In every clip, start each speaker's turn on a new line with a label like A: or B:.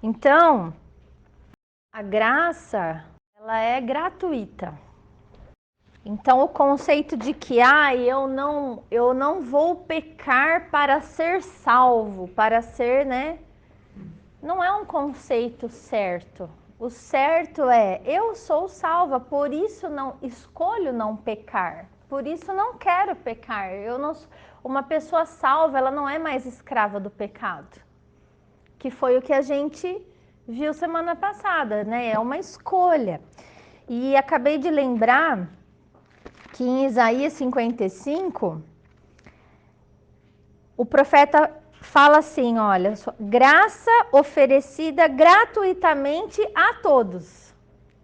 A: Então, a graça, ela é gratuita. Então, o conceito de que eu não vou pecar para ser salvo, para ser, né? Não é um conceito certo. O certo é, eu sou salva, por isso não escolho não pecar. Por isso não quero pecar. Uma pessoa salva, ela não é mais escrava do pecado. Que foi o que a gente viu semana passada, né? É uma escolha. E acabei de lembrar que em Isaías 55, o profeta fala assim, olha, graça oferecida gratuitamente a todos.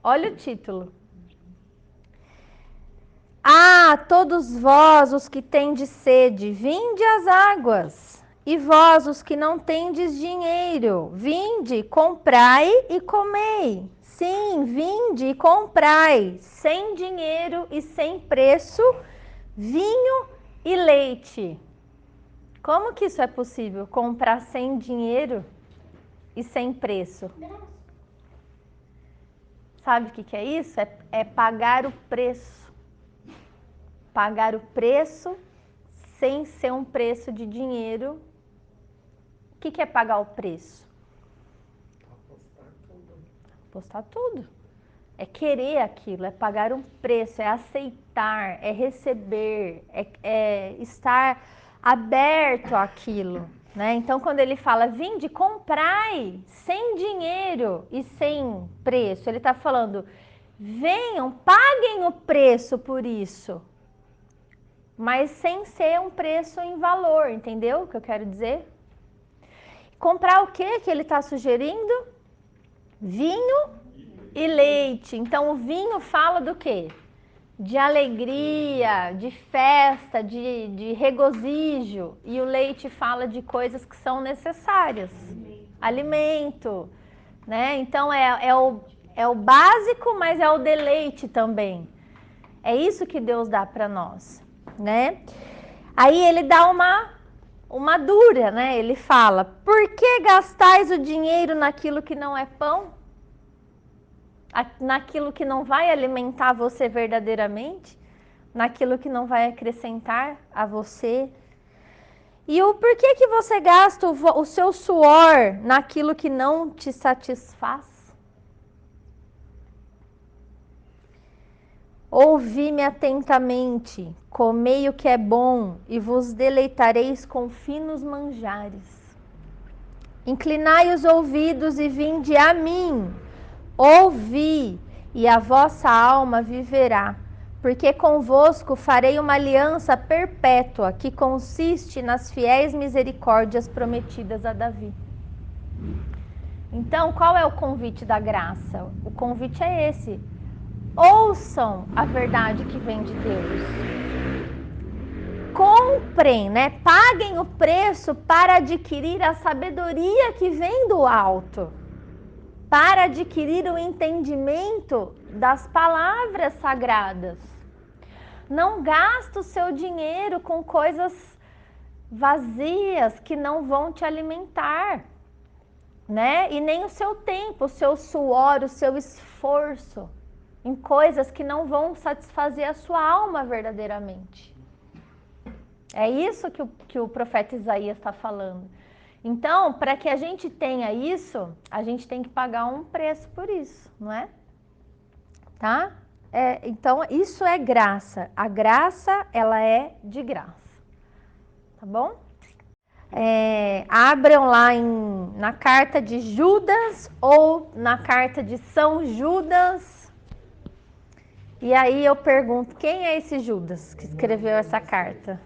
A: Olha o título. Todos vós os que tendes sede, vinde às águas. E vós os que não tendes dinheiro, vinde, comprai e comei. Sim, vinde e comprai, sem dinheiro e sem preço, vinho e leite. Como que isso é possível? Comprar sem dinheiro e sem preço? Sabe o que é isso? É pagar o preço. Pagar o preço sem ser um preço de dinheiro. O que é pagar o preço? Apostar tudo. É querer aquilo, é pagar um preço, é aceitar, é receber, é estar aberto àquilo. Né? Então, quando ele fala, vinde, comprai, sem dinheiro e sem preço, ele está falando, venham, paguem o preço por isso, mas sem ser um preço em valor, entendeu o que eu quero dizer? Comprar o que ele está sugerindo? Vinho e leite. Então, o vinho fala do quê? De alegria, de festa, de regozijo. E o leite fala de coisas que são necessárias. Alimento, né? Então, é o básico, mas é o deleite também. É isso que Deus dá para nós, né? Aí ele dá uma dura, né? Ele fala, por que gastais o dinheiro naquilo que não é pão? Naquilo que não vai alimentar você verdadeiramente? Naquilo que não vai acrescentar a você? E o porquê que você gasta o seu suor naquilo que não te satisfaz? Ouvi-me atentamente, comei o que é bom e vos deleitareis com finos manjares. Inclinai os ouvidos e vinde a mim, ouvi, e a vossa alma viverá, porque convosco farei uma aliança perpétua, que consiste nas fiéis misericórdias prometidas a Davi. Então, qual é o convite da graça? O convite é esse. Ouçam a verdade que vem de Deus. Comprem, né? Paguem o preço para adquirir a sabedoria que vem do alto. Para adquirir o entendimento das palavras sagradas. Não gasta o seu dinheiro com coisas vazias que não vão te alimentar, né? E nem o seu tempo, o seu suor, o seu esforço em coisas que não vão satisfazer a sua alma verdadeiramente. É isso que o profeta Isaías está falando. Então, para que a gente tenha isso, a gente tem que pagar um preço por isso, não é? Tá? Então, isso é graça. A graça, ela é de graça. Tá bom? Abram lá na carta de Judas ou na carta de São Judas. E aí eu pergunto, quem é esse Judas que escreveu essa carta?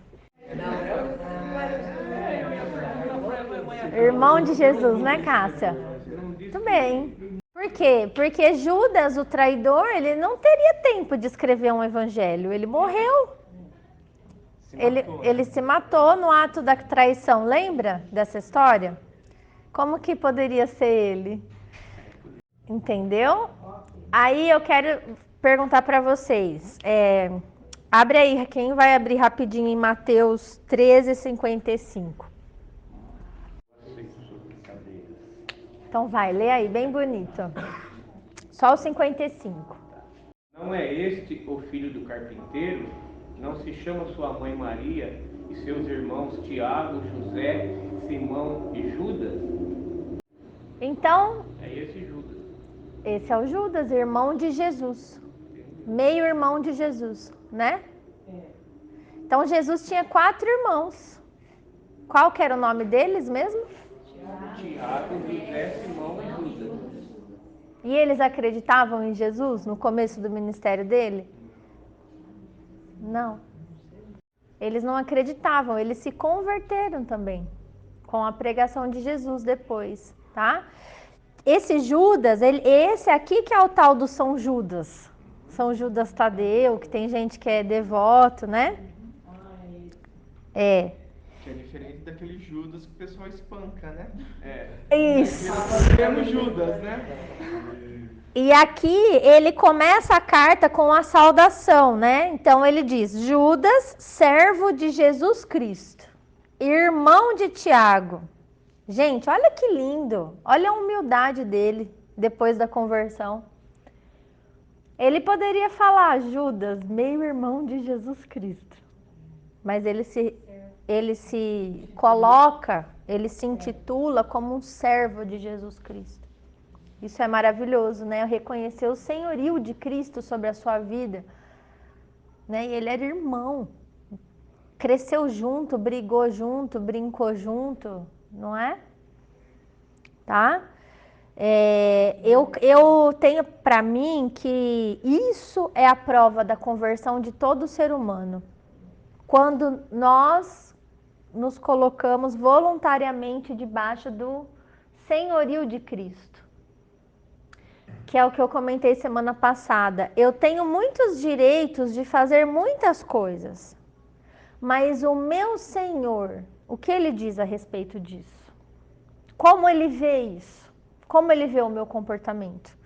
A: Irmão de Jesus, né, Cássia? Muito bem. Por quê? Porque Judas, o traidor, ele não teria tempo de escrever um evangelho. Ele morreu. Ele se matou no ato da traição. Lembra dessa história? Como que poderia ser ele? Entendeu? Aí eu quero perguntar para vocês. Abre aí, quem vai abrir rapidinho em Mateus 13:55? Então vai, lê aí, bem bonito. Só o 55.
B: Não é este o filho do carpinteiro? Não se chama sua mãe Maria e seus irmãos Tiago, José, Simão e Judas?
A: Então,
B: É esse Judas.
A: esse é o Judas, irmão de Jesus. Meio irmão de Jesus, né? Então Jesus tinha 4 irmãos. Qual que era o nome deles mesmo?
B: Tiago, José, Simão e Judas.
A: E eles acreditavam em Jesus no começo do ministério dele? Não. Eles não acreditavam, eles se converteram também com a pregação de Jesus depois, tá? Esse Judas, esse aqui que é o tal do São Judas. São Judas Tadeu, que tem gente que é devoto, né? É.
C: Que é diferente daquele Judas que o pessoal espanca, né?
A: Isso.
C: Temos Judas, né?
A: E aqui ele começa a carta com a saudação, né? Então ele diz: Judas, servo de Jesus Cristo, irmão de Tiago. Gente, olha que lindo. Olha a humildade dele depois da conversão. Ele poderia falar Judas, meio irmão de Jesus Cristo. Mas ele se coloca, ele se intitula como um servo de Jesus Cristo. Isso é maravilhoso, né? Reconhecer o senhorio de Cristo sobre a sua vida. Né? E ele era irmão. Cresceu junto, brigou junto, brincou junto, não é? Tá? Eu tenho para mim que isso é a prova da conversão de todo ser humano. Quando nós nos colocamos voluntariamente debaixo do senhorio de Cristo. Que é o que eu comentei semana passada. Eu tenho muitos direitos de fazer muitas coisas, mas o meu Senhor, o que ele diz a respeito disso? Como ele vê isso? Como ele vê o meu comportamento?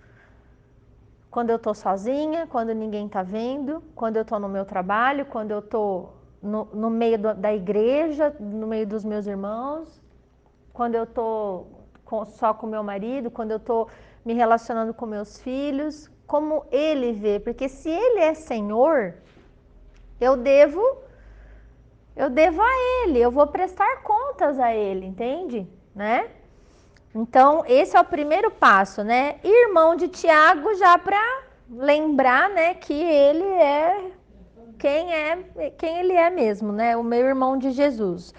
A: Quando eu tô sozinha, quando ninguém tá vendo, quando eu tô no meu trabalho, quando eu tô no meio da igreja, no meio dos meus irmãos, quando eu tô só com meu marido, quando eu tô me relacionando com meus filhos, como ele vê, porque se ele é Senhor, eu devo a ele, eu vou prestar contas a ele, entende? Né? Então, esse é o primeiro passo, né? Irmão de Tiago, já para lembrar, né, que ele é quem ele é mesmo, né? O meu irmão de Jesus.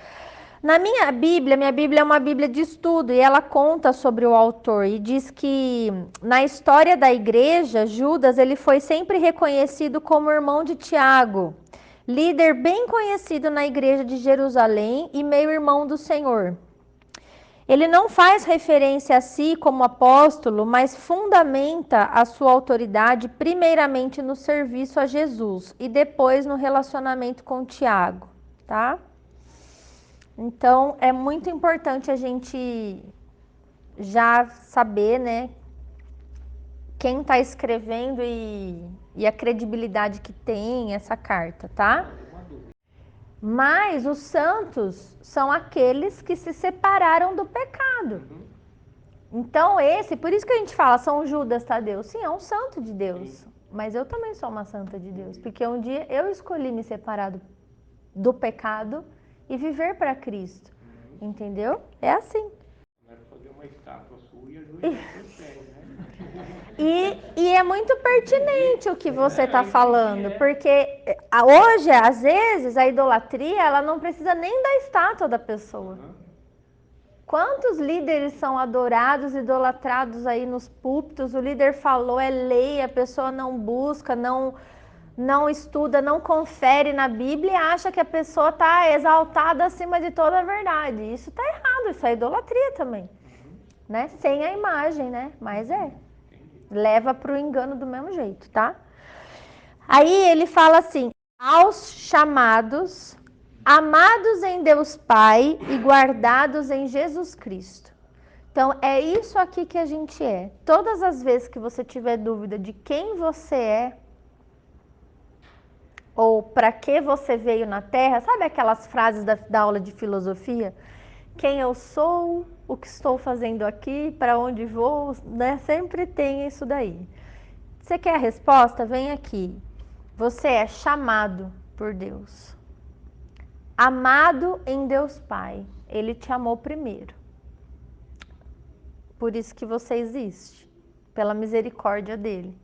A: Na minha Bíblia é uma Bíblia de estudo e ela conta sobre o autor e diz que na história da igreja, Judas ele foi sempre reconhecido como irmão de Tiago, líder bem conhecido na igreja de Jerusalém e meio-irmão do Senhor. Ele não faz referência a si como apóstolo, mas fundamenta a sua autoridade primeiramente no serviço a Jesus e depois no relacionamento com Tiago, tá? Então, é muito importante a gente já saber, né, quem está escrevendo e a credibilidade que tem essa carta, tá? Mas os santos são aqueles que se separaram do pecado. Então, por isso que a gente fala São Judas Tadeu. Sim, é um santo de Deus. Mas eu também sou uma santa de Deus. Porque um dia eu escolhi me separar do pecado e viver para Cristo. Entendeu? É assim.
B: Vai fazer uma estátua sua e ajoelhar os seus pés, né?
A: E é muito pertinente o que você está falando, porque hoje, às vezes, a idolatria ela não precisa nem da estátua da pessoa. Quantos líderes são adorados, idolatrados aí nos púlpitos? O líder falou, é lei, a pessoa não busca, não estuda, não confere na Bíblia e acha que a pessoa está exaltada acima de toda a verdade. Isso está errado, isso é idolatria também. Né? Sem a imagem, né? Mas leva para o engano do mesmo jeito, tá? Aí ele fala assim, aos chamados, amados em Deus Pai e guardados em Jesus Cristo. Então, é isso aqui que a gente é. Todas as vezes que você tiver dúvida de quem você é, ou para que você veio na Terra, sabe aquelas frases da aula de filosofia? Quem eu sou, o que estou fazendo aqui, para onde vou, né? Sempre tem isso daí. Você quer a resposta? Vem aqui. Você é chamado por Deus. Amado em Deus Pai. Ele te amou primeiro. Por isso que você existe. Pela misericórdia dele.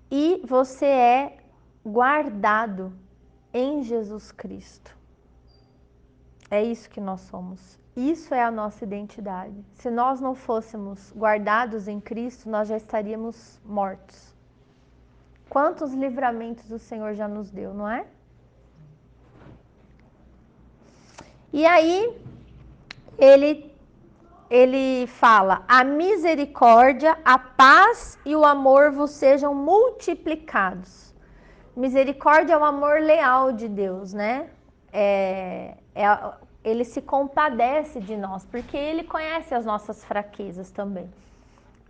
A: E você é guardado em Jesus Cristo. É isso que nós somos. Isso é a nossa identidade. Se nós não fôssemos guardados em Cristo, nós já estaríamos mortos. Quantos livramentos o Senhor já nos deu, não é? E aí, ele fala: a misericórdia, a paz e o amor vos sejam multiplicados. Misericórdia é o amor leal de Deus, né? Ele se compadece de nós, porque ele conhece as nossas fraquezas também.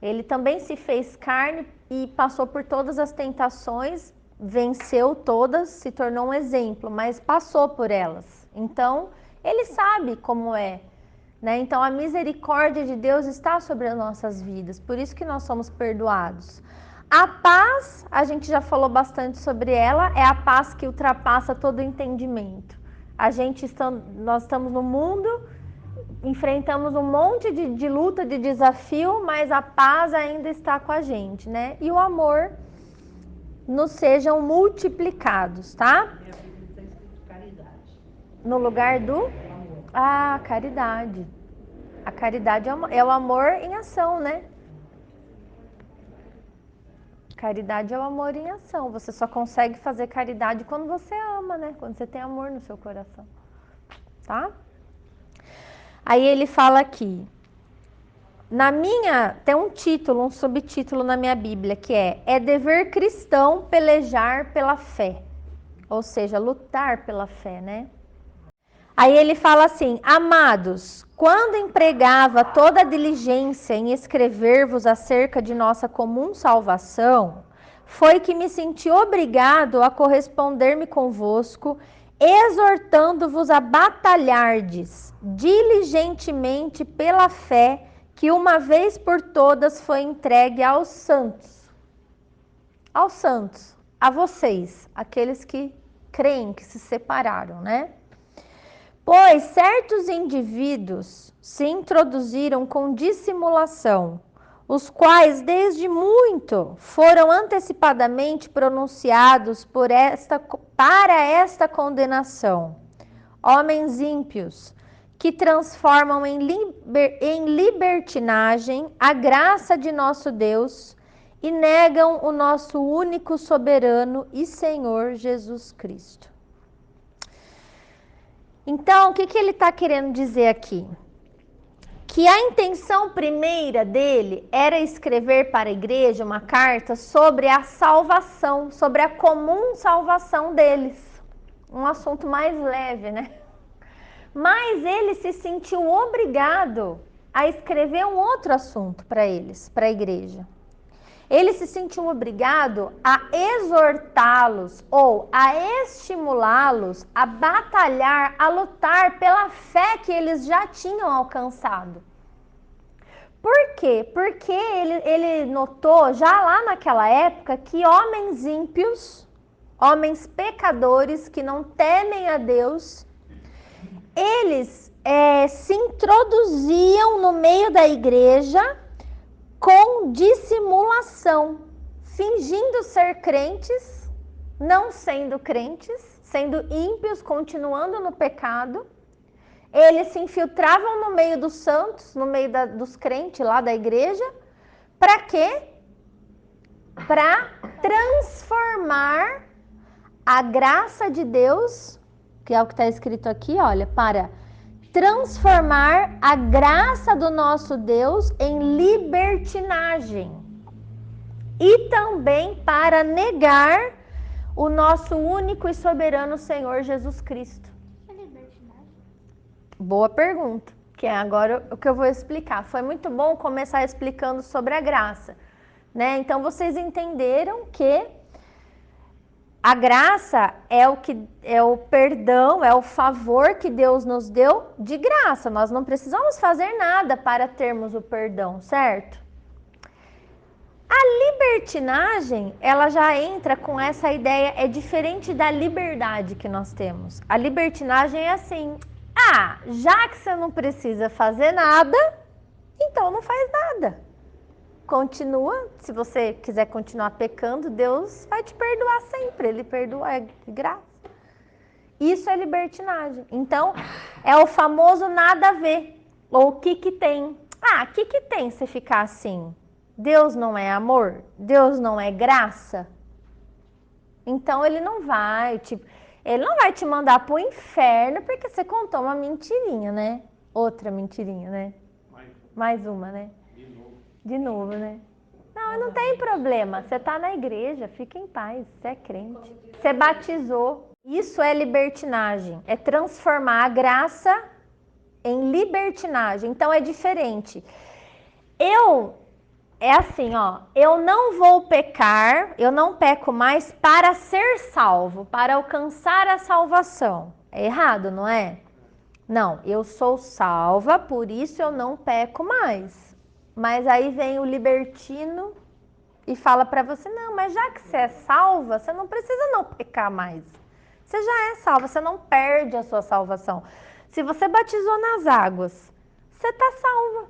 A: Ele também se fez carne e passou por todas as tentações, venceu todas, se tornou um exemplo, mas passou por elas. Então, ele sabe como é, né? Então, a misericórdia de Deus está sobre as nossas vidas, por isso que nós somos perdoados. A paz, a gente já falou bastante sobre ela, é a paz que ultrapassa todo o entendimento. Nós estamos no mundo, enfrentamos um monte de luta, de desafio, mas a paz ainda está com a gente, né? E o amor nos sejam multiplicados, tá? No lugar do? Caridade. A caridade é o amor em ação, né? Caridade é o amor em ação. Você só consegue fazer caridade quando você ama, né? Quando você tem amor no seu coração, tá? Aí ele fala aqui, tem um título, um subtítulo na minha Bíblia, que é dever cristão pelejar pela fé. Ou seja, lutar pela fé, né? Aí ele fala assim, amados, quando empregava toda a diligência em escrever-vos acerca de nossa comum salvação, foi que me senti obrigado a corresponder-me convosco, exortando-vos a batalhardes diligentemente pela fé que uma vez por todas foi entregue aos santos. Aos santos, a vocês, aqueles que creem, que se separaram, né? Pois certos indivíduos se introduziram com dissimulação, os quais desde muito foram antecipadamente pronunciados para esta condenação. Homens ímpios, que transformam em libertinagem a graça de nosso Deus e negam o nosso único soberano e Senhor Jesus Cristo. Então, o que ele está querendo dizer aqui? Que a intenção primeira dele era escrever para a igreja uma carta sobre a salvação, sobre a comum salvação deles. Um assunto mais leve, né? Mas ele se sentiu obrigado a escrever um outro assunto para eles, para a igreja. Ele se sentiu obrigado a exortá-los ou a estimulá-los a batalhar, a lutar pela fé que eles já tinham alcançado. Por quê? Porque ele notou já lá naquela época que homens ímpios, homens pecadores que não temem a Deus, eles se introduziam no meio da igreja com dissimulação, fingindo ser crentes, não sendo crentes, sendo ímpios, continuando no pecado. Eles se infiltravam no meio dos santos, no meio dos crentes lá da igreja. Para quê? Para transformar a graça de Deus, que é o que está escrito aqui, olha, para transformar a graça do nosso Deus em libertinagem e também para negar o nosso único e soberano Senhor Jesus Cristo. Que é libertinagem? Boa pergunta, que é agora o que eu vou explicar. Foi muito bom começar explicando sobre a graça, né? Então vocês entenderam que A graça é o perdão, é o favor que Deus nos deu de graça. Nós não precisamos fazer nada para termos o perdão, certo? A libertinagem, ela já entra com essa ideia, é diferente da liberdade que nós temos. A libertinagem é assim: já que você não precisa fazer nada, então não faz nada. Continua, se você quiser continuar pecando, Deus vai te perdoar sempre, Ele perdoa, é de graça. Isso é libertinagem. Então, é o famoso nada a ver, ou o que que tem. O que que tem você ficar assim? Deus não é amor? Deus não é graça? Então, Ele não vai te mandar pro inferno porque você contou uma mentirinha, né? Outra mentirinha, né? Mais uma, né? De novo, né? Não tem problema. Você está na igreja, fica em paz. Você é crente. Você batizou. Isso é libertinagem. É transformar a graça em libertinagem. Então é diferente. É assim, eu não vou pecar, eu não peco mais para ser salvo, para alcançar a salvação. É errado, não é? Não, eu sou salva, por isso eu não peco mais. Mas aí vem o libertino e fala para você: não, mas já que você é salva, você não precisa não pecar mais. Você já é salva, você não perde a sua salvação. Se você batizou nas águas, você está salva.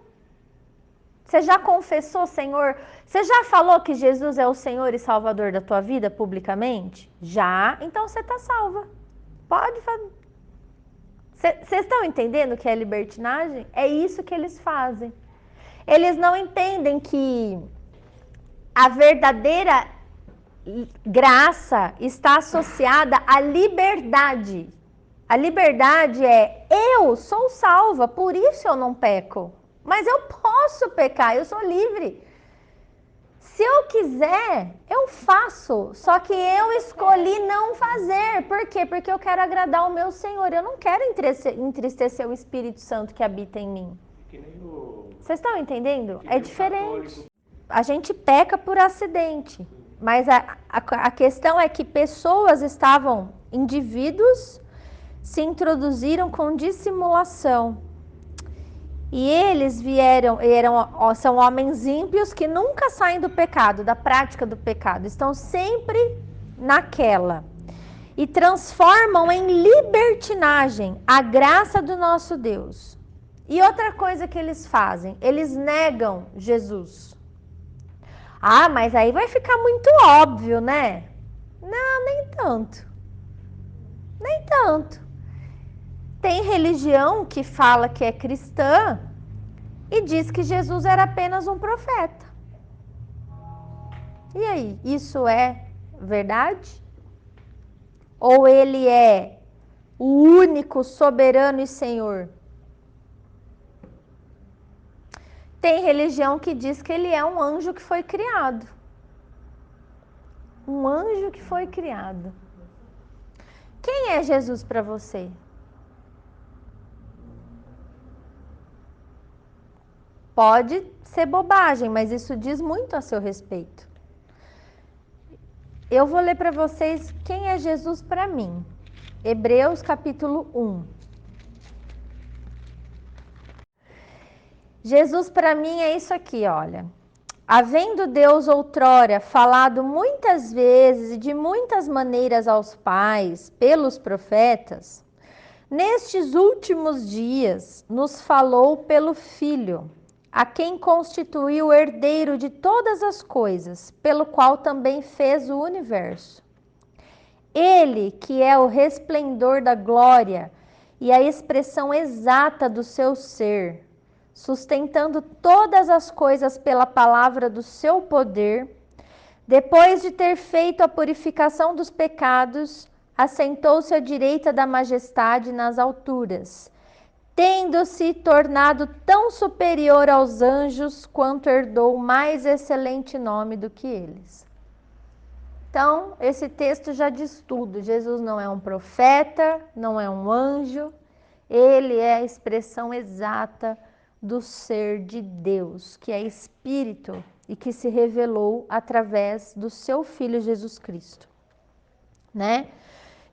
A: Você já confessou, Senhor? Você já falou que Jesus é o Senhor e Salvador da tua vida publicamente? Já, então você está salva. Pode fazer. Vocês estão entendendo o que é libertinagem? É isso que eles fazem. Eles não entendem que a verdadeira graça está associada à liberdade. A liberdade é: eu sou salva, por isso eu não peco. Mas eu posso pecar, eu sou livre. Se eu quiser, eu faço. Só que eu escolhi não fazer. Por quê? Porque eu quero agradar o meu Senhor. Eu não quero entristecer o Espírito Santo que habita em mim. Vocês estão entendendo? É diferente. A gente peca por acidente. Mas a questão é que indivíduos se introduziram com dissimulação. E eles são homens ímpios que nunca saem do pecado, da prática do pecado. Estão sempre naquela. E transformam em libertinagem a graça do nosso Deus. E outra coisa que eles fazem, eles negam Jesus. Mas aí vai ficar muito óbvio, né? Não, nem tanto. Nem tanto. Tem religião que fala que é cristã e diz que Jesus era apenas um profeta. E aí, isso é verdade? Ou ele é o único soberano e Senhor? Tem religião que diz que ele é um anjo que foi criado. Um anjo que foi criado. Quem é Jesus para você? Pode ser bobagem, mas isso diz muito a seu respeito. Eu vou ler para vocês quem é Jesus para mim. Hebreus capítulo 1. Jesus para mim é isso aqui, olha. Havendo Deus outrora falado muitas vezes e de muitas maneiras aos pais, pelos profetas, nestes últimos dias nos falou pelo Filho, a quem constituiu o herdeiro de todas as coisas, pelo qual também fez o universo. Ele, que é o resplendor da glória e a expressão exata do seu ser, sustentando todas as coisas pela palavra do seu poder, depois de ter feito a purificação dos pecados, assentou-se à direita da majestade nas alturas, tendo-se tornado tão superior aos anjos quanto herdou mais excelente nome do que eles. Então, esse texto já diz tudo. Jesus não é um profeta, não é um anjo, ele é a expressão exata do ser de Deus, que é Espírito e que se revelou através do seu Filho Jesus Cristo. né?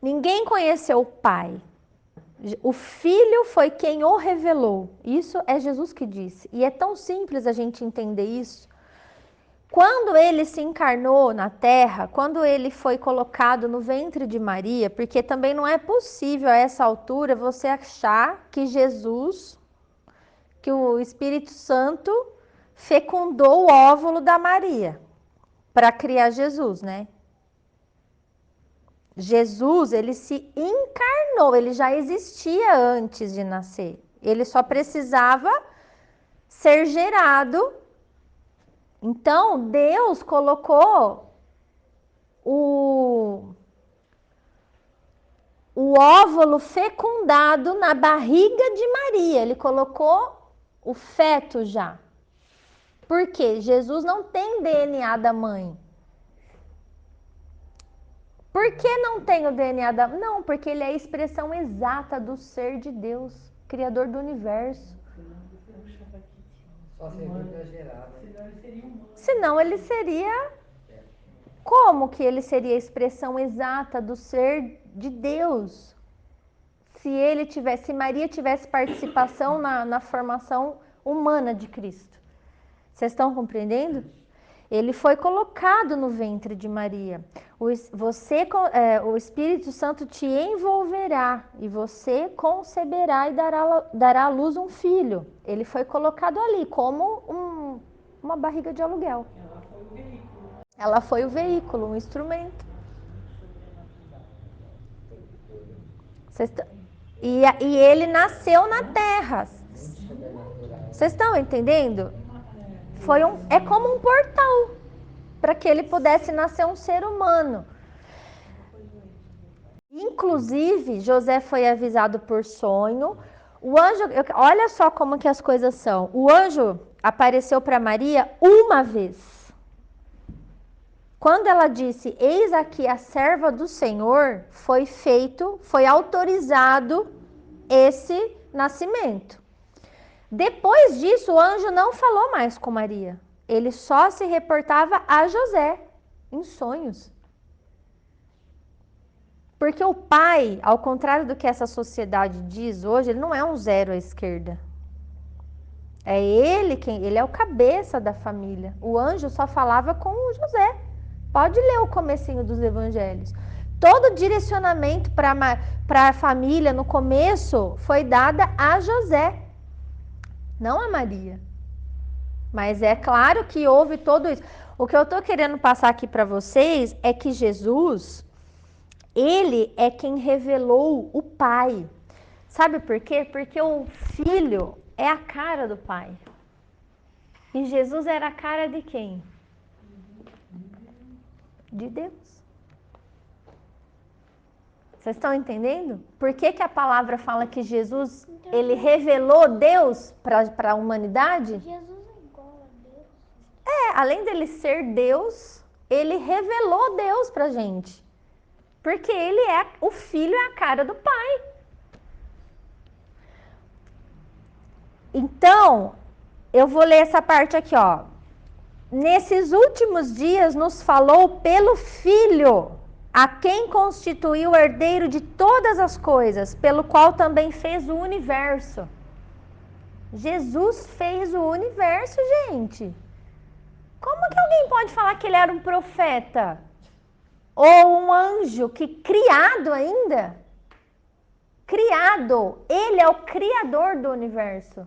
A: Ninguém conheceu o Pai. O Filho foi quem o revelou. Isso é Jesus que disse. E é tão simples a gente entender isso. Quando ele se encarnou na terra, quando ele foi colocado no ventre de Maria, porque também não é possível a essa altura você achar que Jesus, que o Espírito Santo fecundou o óvulo da Maria para criar Jesus, né? Jesus, ele se encarnou, ele já existia antes de nascer. Ele só precisava ser gerado. Então, Deus colocou o óvulo fecundado na barriga de Maria. Ele colocou o feto já. Por quê? Jesus não tem DNA da mãe. Por que não tem o DNA da mãe? Não, porque ele é a expressão exata do ser de Deus, Criador do universo.
D: Só serviu para gerar, né?
A: Senão ele seria... Como que ele seria a expressão exata do ser de Deus? Se Maria tivesse participação na formação humana de Cristo. Vocês estão compreendendo? Ele foi colocado no ventre de Maria. O Espírito Santo te envolverá e você conceberá e dará à luz um filho. Ele foi colocado ali como uma barriga de aluguel. Ela foi o veículo, um instrumento. E ele nasceu na terra. Vocês estão entendendo? É como um portal para que ele pudesse nascer um ser humano. Inclusive, José foi avisado por sonho. O anjo, olha só como que as coisas são. O anjo apareceu para Maria uma vez. Quando ela disse, eis aqui a serva do Senhor, foi autorizado esse nascimento. Depois disso, o anjo não falou mais com Maria. Ele só se reportava a José, em sonhos. Porque o pai, ao contrário do que essa sociedade diz hoje, ele não é um zero à esquerda. É ele é o cabeça da família. O anjo só falava com o José. Pode ler o comecinho dos evangelhos. Todo direcionamento para a família no começo foi dada a José, não a Maria. Mas é claro que houve todo isso. O que eu estou querendo passar aqui para vocês é que Jesus, ele é quem revelou o Pai. Sabe por quê? Porque o Filho é a cara do Pai. E Jesus era a cara de quem? De Deus. Vocês estão entendendo? Por que a palavra fala que Jesus, ele revelou Deus para a humanidade?
E: Jesus é igual a Deus.
A: Além dele ser Deus, ele revelou Deus pra gente. Porque o Filho é a cara do Pai. Então, eu vou ler essa parte aqui, ó. Nesses últimos dias nos falou pelo Filho, a quem constituiu o herdeiro de todas as coisas, pelo qual também fez o universo. Jesus fez o universo, gente. Como que alguém pode falar que ele era um profeta? Ou um anjo que criado ainda? Criado. Ele é o criador do universo.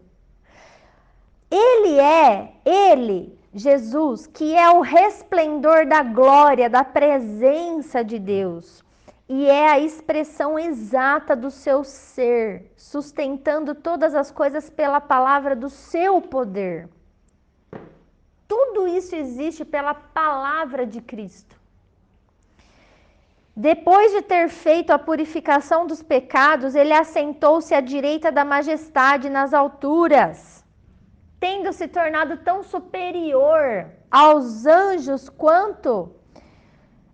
A: Jesus, que é o resplendor da glória, da presença de Deus. E é a expressão exata do seu ser, sustentando todas as coisas pela palavra do seu poder. Tudo isso existe pela palavra de Cristo. Depois de ter feito a purificação dos pecados, ele assentou-se à direita da majestade nas alturas, tendo se tornado tão superior aos anjos quanto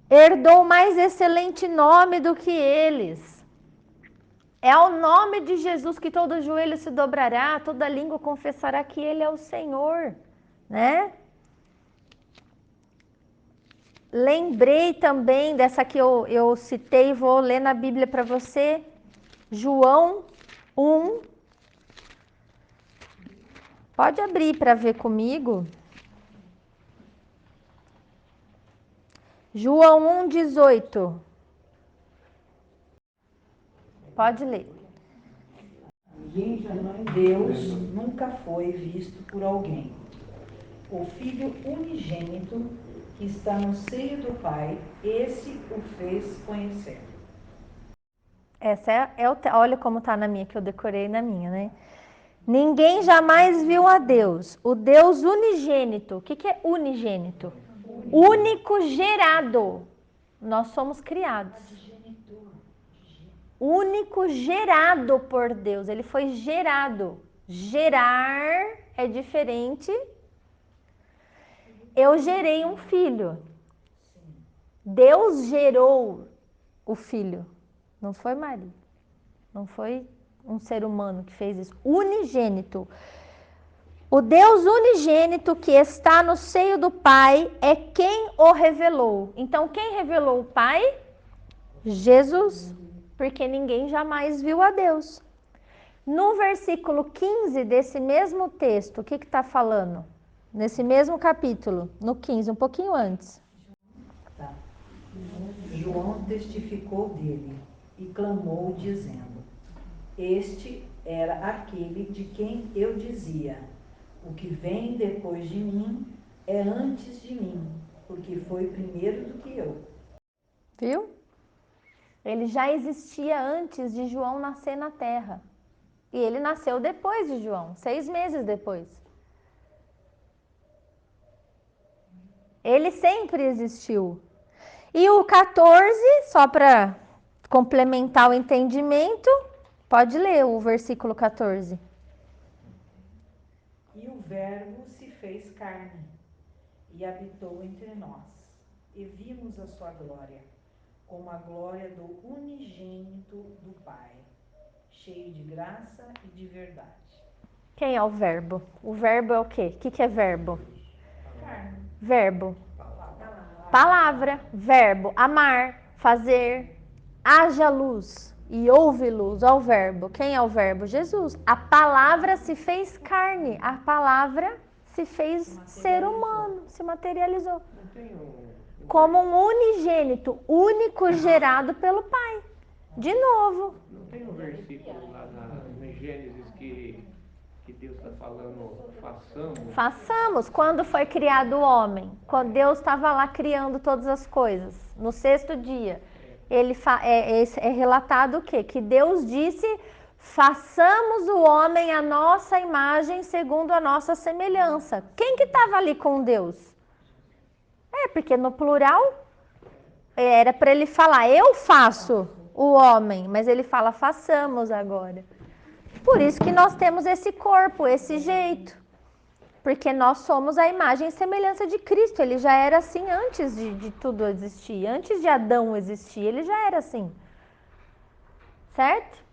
A: herdou mais excelente nome do que eles. É ao nome de Jesus que todo joelho se dobrará, toda língua confessará que ele é o Senhor, né? lembrei também dessa que eu citei, vou ler na Bíblia para você. João 1. Pode abrir para ver comigo. João 1:18. Pode ler.
F: Deus nunca foi visto por alguém. O Filho unigênito que está no seio do Pai, esse o fez conhecer.
A: Essa olha como está na minha, que eu decorei na minha, né? Ninguém jamais viu a Deus, o Deus unigênito. O que é unigênito? Único gerado. Nós somos criados. Único gerado por Deus. Ele foi gerado. Gerar é diferente. Eu gerei um filho. Deus gerou o filho. Não foi Maria. Não foi um ser humano que fez isso. Unigênito. O Deus unigênito que está no seio do Pai é quem o revelou. Então, quem revelou o Pai? Jesus. Porque ninguém jamais viu a Deus. No versículo 15 desse mesmo texto, o que está falando? Nesse mesmo capítulo, no 15, um pouquinho antes.
F: Tá. João testificou dele e clamou, dizendo: Este era aquele de quem eu dizia: o que vem depois de mim é antes de mim, porque foi primeiro do que eu.
A: Viu? Ele já existia antes de João nascer na terra. E ele nasceu depois de João, 6 meses depois. Ele sempre existiu. E o 14, só para complementar o entendimento, pode ler o versículo 14.
F: E o Verbo se fez carne e habitou entre nós, e vimos a sua glória, como a glória do unigênito do Pai, cheio de graça e de verdade.
A: Quem é o verbo? O verbo é o quê? O que é verbo?
F: Carne.
A: Verbo. Palavra. Verbo. Amar. Fazer. Haja luz e houve luz. Olha o verbo. Quem é o verbo? Jesus. A palavra se fez carne. A palavra se fez ser humano. Se materializou. Como um unigênito. Único gerado pelo Pai. De novo.
B: Não tem um versículo lá no Gênesis que Deus está falando, façamos?
A: Façamos. Quando foi criado o homem? Quando Deus estava lá criando todas as coisas. No 6º dia. É relatado o quê? Que Deus disse, façamos o homem à nossa imagem, segundo a nossa semelhança. Quem que estava ali com Deus? Porque no plural era para ele falar, eu faço o homem, mas ele fala, façamos agora. Por isso que nós temos esse corpo, esse jeito. Porque nós somos a imagem e semelhança de Cristo. Ele já era assim antes de tudo existir. Antes de Adão existir, ele já era assim. Certo?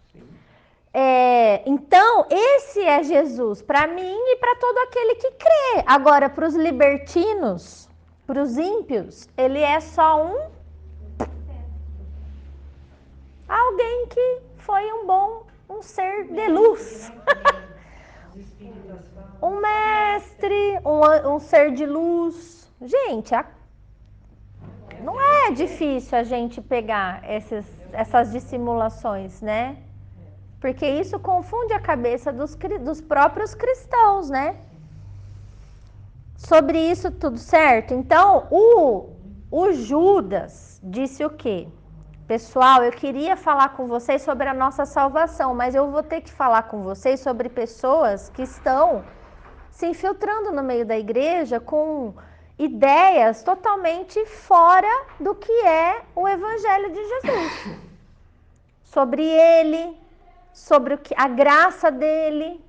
A: Então, esse é Jesus para mim e para todo aquele que crê. Agora, para os libertinos, para os ímpios, ele é só alguém que foi um ser de luz. Um mestre, um ser de luz. Gente, não é difícil a gente pegar essas dissimulações, né? Porque isso confunde a cabeça dos próprios cristãos, né? Sobre isso tudo, certo? Então, o Judas disse o quê? Pessoal, eu queria falar com vocês sobre a nossa salvação, mas eu vou ter que falar com vocês sobre pessoas que estão se infiltrando no meio da igreja com ideias totalmente fora do que é o Evangelho de Jesus. Sobre ele, sobre a graça dele,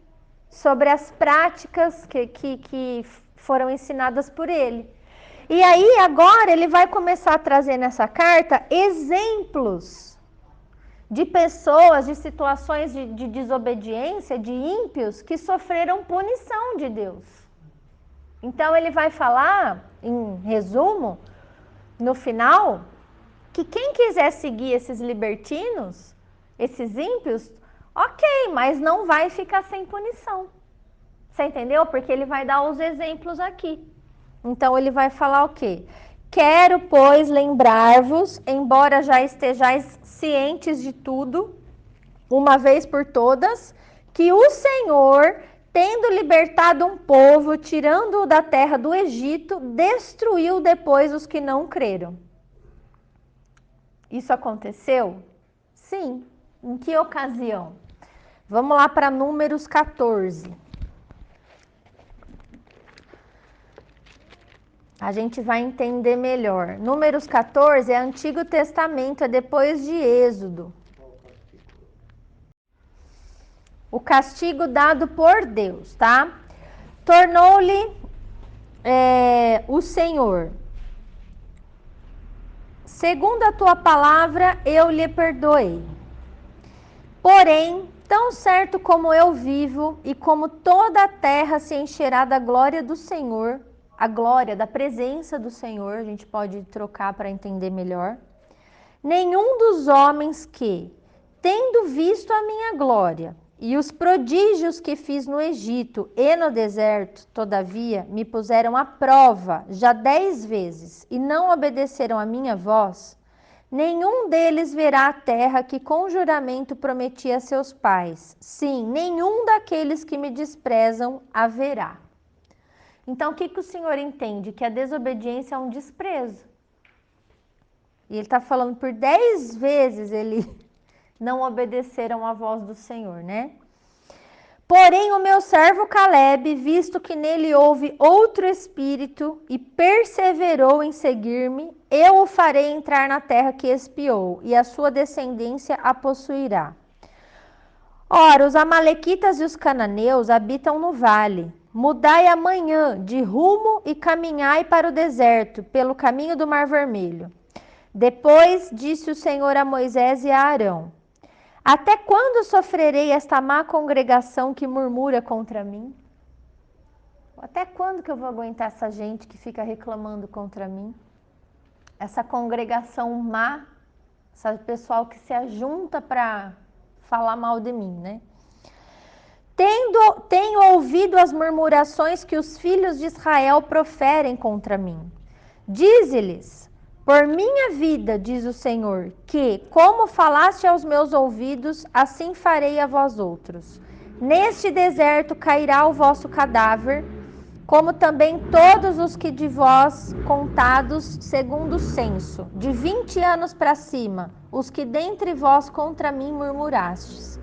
A: sobre as práticas que foram ensinadas por ele. E aí, agora, ele vai começar a trazer nessa carta exemplos de pessoas, de situações de desobediência, de ímpios, que sofreram punição de Deus. Então, ele vai falar, em resumo, no final, que quem quiser seguir esses libertinos, esses ímpios, ok, mas não vai ficar sem punição. Você entendeu? Porque ele vai dar os exemplos aqui. Então ele vai falar o quê? Quero, pois, lembrar-vos, embora já estejais cientes de tudo, uma vez por todas, que o Senhor, tendo libertado um povo, tirando-o da terra do Egito, destruiu depois os que não creram. Isso aconteceu? Sim. Em que ocasião? Vamos lá para Números 14. A gente vai entender melhor. Números 14 é Antigo Testamento, é depois de Êxodo. O castigo dado por Deus, tá? Tornou-lhe o Senhor. Segundo a tua palavra, eu lhe perdoei. Porém, tão certo como eu vivo e como toda a terra se encherá da glória do Senhor, a glória da presença do Senhor, a gente pode trocar para entender melhor. Nenhum dos homens que, tendo visto a minha glória e os prodígios que fiz no Egito e no deserto, todavia, me puseram à prova já 10 vezes e não obedeceram à minha voz, nenhum deles verá a terra que com juramento prometi a seus pais. Sim, nenhum daqueles que me desprezam a verá. Então, o que o Senhor entende? Que a desobediência é um desprezo. E ele está falando por 10 vezes eles não obedeceram à voz do Senhor, né? Porém, o meu servo Caleb, visto que nele houve outro espírito e perseverou em seguir-me, eu o farei entrar na terra que espiou, e a sua descendência a possuirá. Ora, os amalequitas e os cananeus habitam no vale. Mudai amanhã de rumo e caminhai para o deserto, pelo caminho do Mar Vermelho. Depois disse o Senhor a Moisés e a Arão: até quando sofrerei esta má congregação que murmura contra mim? Até quando que eu vou aguentar essa gente que fica reclamando contra mim? Essa congregação má, esse pessoal que se ajunta para falar mal de mim, né? Tenho ouvido as murmurações que os filhos de Israel proferem contra mim. Dize-lhes: por minha vida, diz o Senhor, que, como falaste aos meus ouvidos, assim farei a vós outros. Neste deserto cairá o vosso cadáver, como também todos os que de vós contados segundo o censo, de 20 anos para cima, os que dentre vós contra mim murmurastes.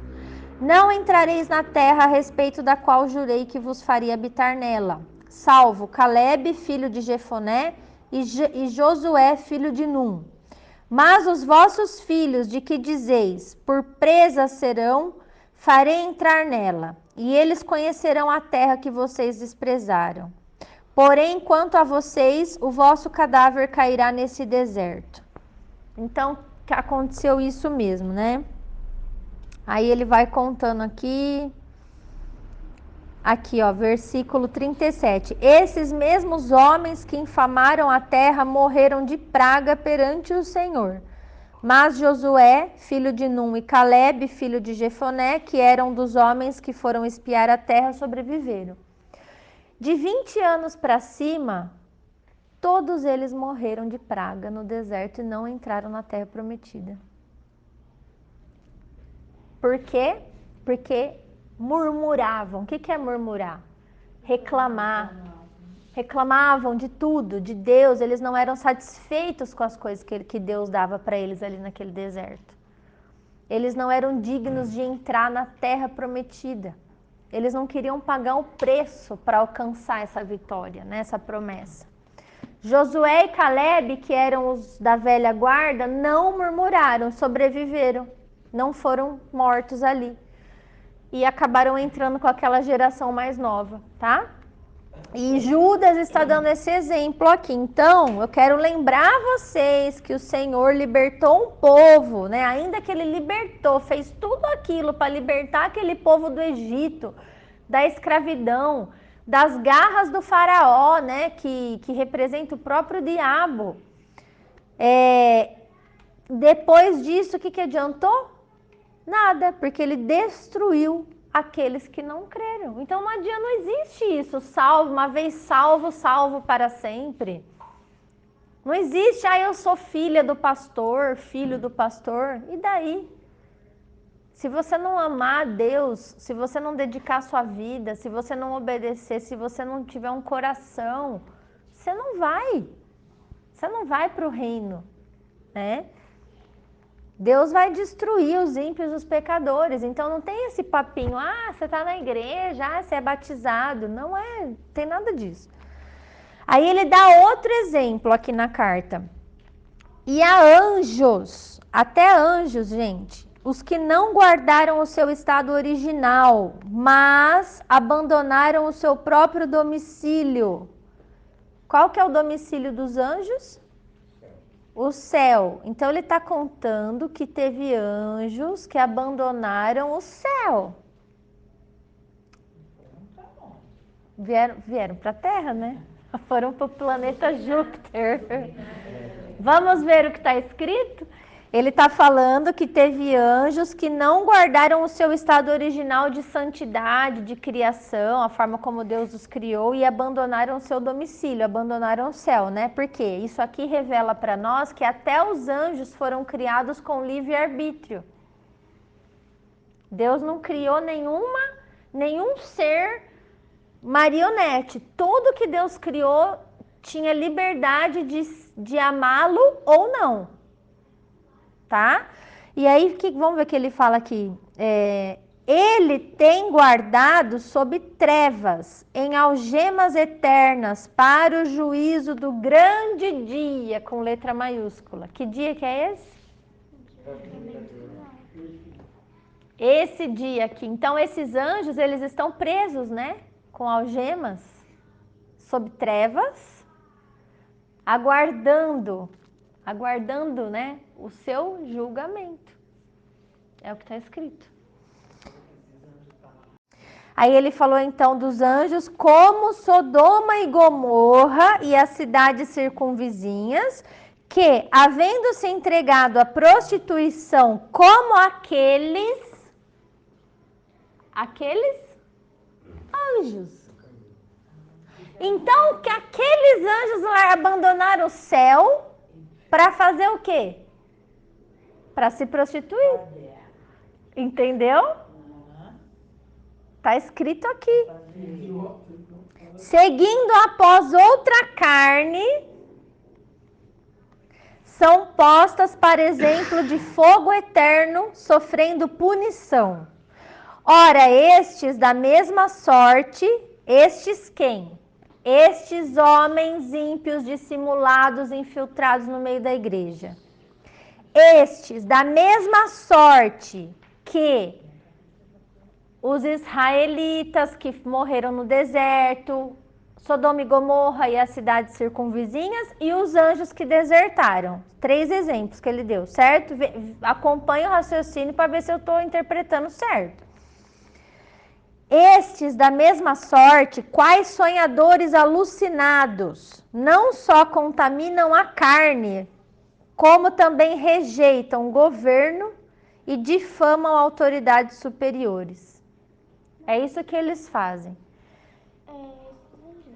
A: Não entrareis na terra a respeito da qual jurei que vos faria habitar nela, salvo Caleb, filho de Jefoné, e Josué, filho de Num. Mas os vossos filhos, de que dizeis, por presa serão, farei entrar nela, e eles conhecerão a terra que vocês desprezaram. Porém, quanto a vocês, o vosso cadáver cairá nesse deserto. Então, aconteceu isso mesmo, né? Aí ele vai contando aqui, ó, versículo 37. Esses mesmos homens que infamaram a terra morreram de praga perante o Senhor. Mas Josué, filho de Num, e Caleb, filho de Jefoné, que eram dos homens que foram espiar a terra, sobreviveram. De 20 anos para cima, todos eles morreram de praga no deserto e não entraram na terra prometida. Por quê? Porque murmuravam. O que é murmurar? Reclamar. Reclamavam de tudo, de Deus. Eles não eram satisfeitos com as coisas que Deus dava para eles ali naquele deserto. Eles não eram dignos de entrar na terra prometida. Eles não queriam pagar o preço para alcançar essa vitória, né, essa promessa. Josué e Caleb, que eram os da velha guarda, não murmuraram, sobreviveram. Não foram mortos ali. E acabaram entrando com aquela geração mais nova, tá? E Judas está dando esse exemplo aqui. Então, eu quero lembrar vocês que o Senhor libertou um povo, né? Ainda que ele libertou, fez tudo aquilo para libertar aquele povo do Egito, da escravidão, das garras do faraó, né? Que representa o próprio diabo. Depois disso, o que adiantou? Nada, porque ele destruiu aqueles que não creram. Então não adianta, não existe isso, salvo, uma vez salvo, salvo para sempre. Não existe, eu sou filha do pastor, filho do pastor, e daí? Se você não amar a Deus, se você não dedicar a sua vida, se você não obedecer, se você não tiver um coração, você não vai para o reino, né? Deus vai destruir os ímpios, os pecadores. Então não tem esse papinho, você está na igreja, você é batizado. Não tem nada disso. Aí ele dá outro exemplo aqui na carta. E a anjos, até anjos, gente, os que não guardaram o seu estado original, mas abandonaram o seu próprio domicílio. Qual que é o domicílio dos anjos? O céu. Então ele está contando que teve anjos que abandonaram o céu. Vieram para a Terra, né? Foram para o planeta Júpiter. Vamos ver o que está escrito? Ele está falando que teve anjos que não guardaram o seu estado original de santidade, de criação, a forma como Deus os criou, e abandonaram o seu domicílio, abandonaram o céu, né? Porque isso aqui revela para nós que até os anjos foram criados com livre-arbítrio. Deus não criou nenhum ser marionete. Tudo que Deus criou tinha liberdade de amá-lo ou não. Tá? E aí, vamos ver o que ele fala aqui. Ele tem guardado sob trevas, em algemas eternas, para o juízo do grande dia, com letra maiúscula. Que dia que é esse? Esse dia aqui. Então, esses anjos, eles estão presos, né? Com algemas, sob trevas, aguardando, né, o seu julgamento. É o que está escrito. Aí ele falou então dos anjos como Sodoma e Gomorra e as cidades circunvizinhas, que, havendo se entregado à prostituição como aqueles anjos. Então, que aqueles anjos lá abandonaram o céu para fazer o quê? Para se prostituir. Entendeu? Está escrito aqui. Seguindo após outra carne, são postas para exemplo de fogo eterno, sofrendo punição. Ora, estes da mesma sorte, estes quem? Estes homens ímpios, dissimulados, infiltrados no meio da igreja. Estes da mesma sorte que os israelitas que morreram no deserto, Sodoma e Gomorra e as cidades circunvizinhas, e os anjos que desertaram. 3 exemplos que ele deu, certo? Acompanhe o raciocínio para ver se eu estou interpretando certo. Estes, da mesma sorte, quais sonhadores alucinados, não só contaminam a carne, como também rejeitam o governo e difamam autoridades superiores. É isso que eles fazem.
E: Esses anjos,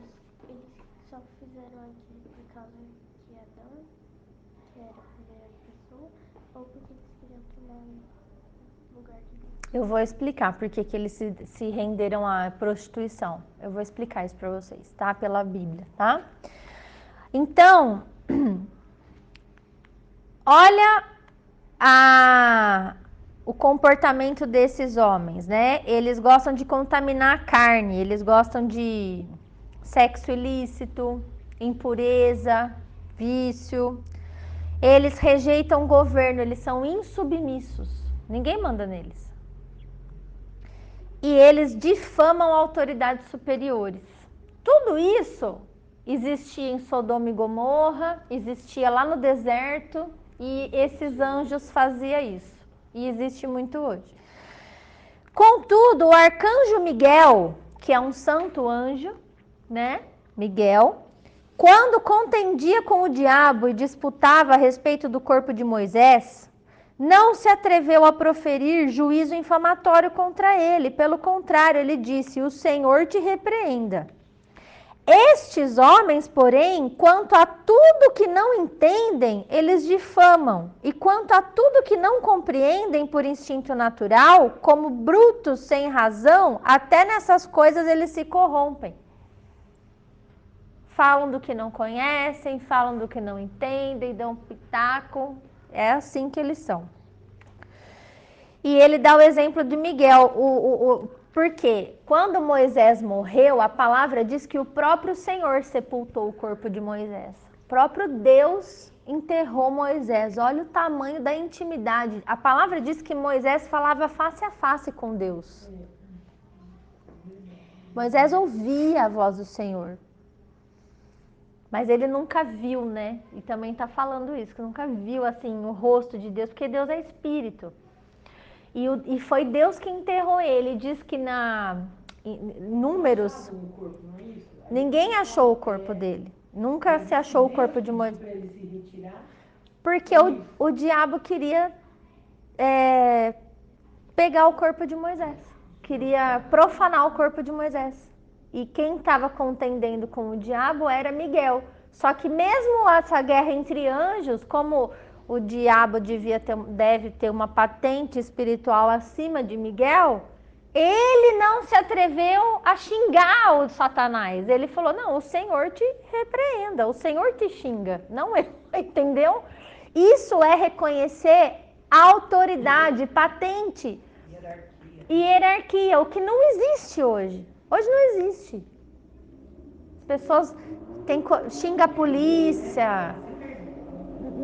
E: eles só fizeram aquilo por causa de Adão, que era a primeira pessoa, ou porque eles queriam tomar o lugar de Deus?
A: Eu vou explicar por que eles se renderam à prostituição. Eu vou explicar isso para vocês, tá? Pela Bíblia, tá? Então, olha o comportamento desses homens, né? Eles gostam de contaminar a carne, eles gostam de sexo ilícito, impureza, vício. Eles rejeitam o governo, eles são insubmissos. Ninguém manda neles. E eles difamam autoridades superiores. Tudo isso existia em Sodoma e Gomorra, existia lá no deserto, e esses anjos faziam isso. E existe muito hoje. Contudo, o arcanjo Miguel, que é um santo anjo, né? Miguel, Quando contendia com o diabo e disputava a respeito do corpo de Moisés, não se atreveu a proferir juízo infamatório contra ele. Pelo contrário, ele disse: o Senhor te repreenda. Estes homens, porém, quanto a tudo que não entendem, eles difamam. E quanto a tudo que não compreendem por instinto natural, como brutos sem razão, até nessas coisas eles se corrompem. Falam do que não conhecem, falam do que não entendem, dão pitaco. É assim que eles são. E ele dá o exemplo de Miguel. Porque quando Moisés morreu, a palavra diz que o próprio Senhor sepultou o corpo de Moisés. O próprio Deus enterrou Moisés. Olha o tamanho da intimidade. A palavra diz que Moisés falava face a face com Deus. Moisés ouvia a voz do Senhor. Mas ele nunca viu, né? E também está falando isso, que nunca viu assim o rosto de Deus, porque Deus é espírito. E foi Deus que enterrou ele. Diz que em Números, ninguém achou o corpo dele. Nunca se achou o corpo de Moisés. Porque o diabo queria pegar o corpo de Moisés. Queria profanar o corpo de Moisés. E quem estava contendendo com o diabo era Miguel. Só que mesmo essa guerra entre anjos, como o diabo deve ter uma patente espiritual acima de Miguel, ele não se atreveu a xingar o Satanás. Ele falou: não, o Senhor te repreenda, o Senhor te xinga, não eu, entendeu? Isso é reconhecer autoridade, patente e hierarquia, o que não existe hoje. Hoje não existe. As pessoas xingam a polícia.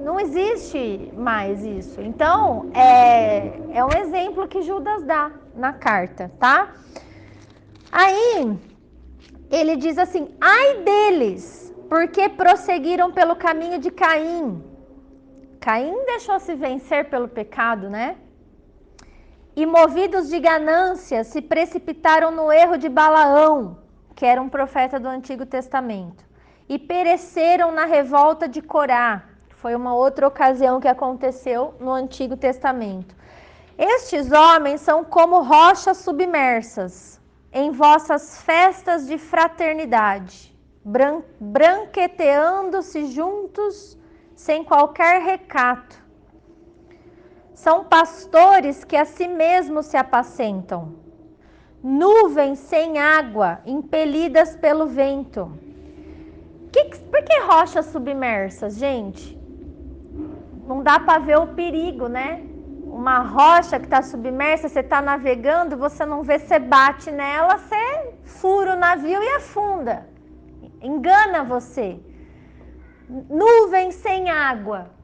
A: Não existe mais isso. Então, é um exemplo que Judas dá na carta, tá? Aí, ele diz assim: ai deles, porque prosseguiram pelo caminho de Caim. Caim deixou-se vencer pelo pecado, né? E movidos de ganância, se precipitaram no erro de Balaão, que era um profeta do Antigo Testamento, e pereceram na revolta de Corá. Foi uma outra ocasião que aconteceu no Antigo Testamento. Estes homens são como rochas submersas em vossas festas de fraternidade, branqueteando-se juntos sem qualquer recato. São pastores que a si mesmos se apacentam, nuvens sem água, impelidas pelo vento. Por que rochas submersas, gente? Não dá para ver o perigo, né? Uma rocha que está submersa, você está navegando, você não vê, você bate nela, você fura o navio e afunda. Engana você. Nuvem sem água.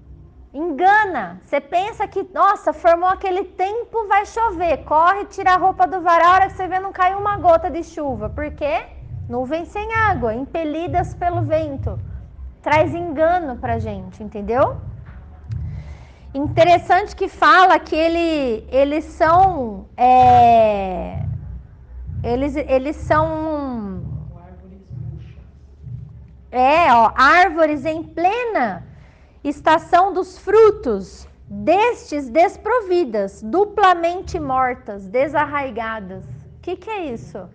A: Engana. Você pensa que, nossa, formou aquele tempo, vai chover. Corre, tira a roupa do varal, a hora que você vê não cai uma gota de chuva. Por quê? Nuvem sem água, impelidas pelo vento. Traz engano pra gente, entendeu? Interessante que fala que eles são eles são árvores em plena estação dos frutos, destes desprovidas, duplamente mortas, desarraigadas. O que é isso?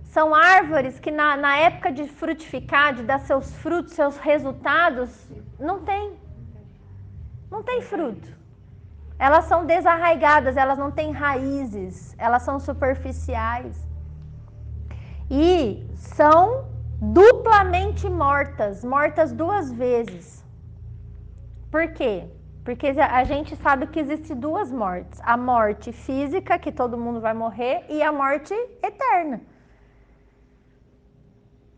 A: São árvores que na época de frutificar, de dar seus frutos, seus resultados, não tem fruto. Elas são desarraigadas, elas não têm raízes, elas são superficiais. E são duplamente mortas duas vezes. Por quê? Porque a gente sabe que existe duas mortes. A morte física, que todo mundo vai morrer, e a morte eterna.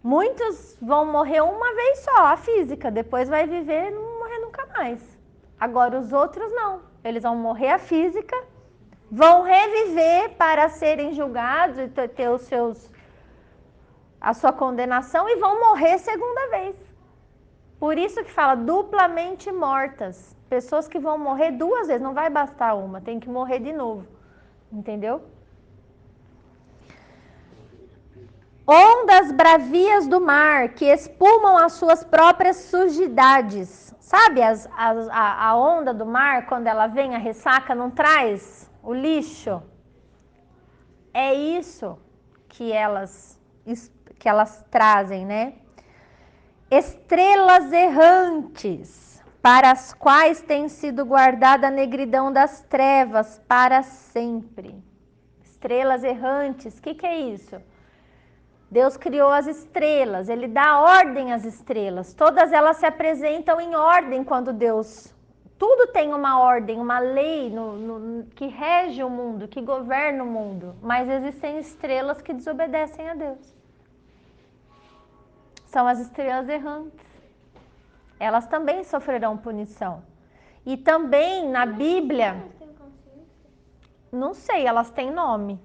A: Muitos vão morrer uma vez só, a física, depois vai viver e não morrer nunca mais. Agora os outros não, eles vão morrer a física, vão reviver para serem julgados e ter a sua condenação e vão morrer segunda vez. Por isso que fala duplamente mortas, pessoas que vão morrer duas vezes, não vai bastar uma, tem que morrer de novo, entendeu? ondas bravias do mar, que espumam as suas próprias sujidades. Sabe a onda do mar, quando ela vem, a ressaca, não traz o lixo? É isso que elas trazem, né? Estrelas errantes, para as quais tem sido guardada a negridão das trevas para sempre. Estrelas errantes, o que é isso? Deus criou as estrelas, Ele dá ordem às estrelas. Todas elas se apresentam em ordem quando Deus... Tudo tem uma ordem, uma lei que rege o mundo, que governa o mundo. Mas existem estrelas que desobedecem a Deus. São as estrelas errantes. Elas também sofrerão punição. E também na Bíblia...
E: Elas têm consciência?
A: Não sei, elas têm nome.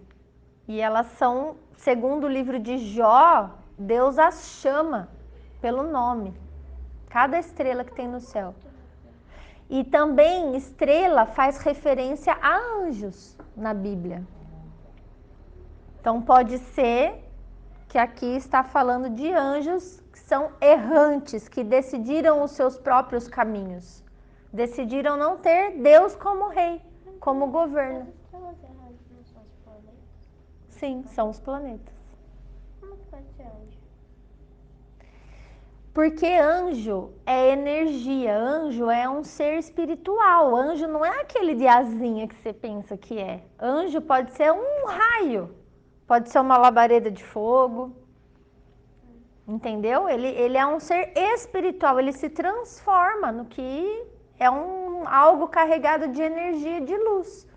A: E elas são... Segundo o livro de Jó, Deus as chama pelo nome. Cada estrela que tem no céu. E também estrela faz referência a anjos na Bíblia. Então pode ser que aqui está falando de anjos que são errantes, que decidiram os seus próprios caminhos. Decidiram não ter Deus como rei, como governo.
E: As estrelas errantes não são os planetas?
A: Sim, são os planetas.
E: Como que pode ser anjo?
A: Porque anjo é energia, anjo é um ser espiritual. Anjo não é aquele de asinha que você pensa que é. Anjo pode ser um raio, pode ser uma labareda de fogo. Entendeu? Ele é um ser espiritual, ele se transforma no que é algo carregado de energia, de luz.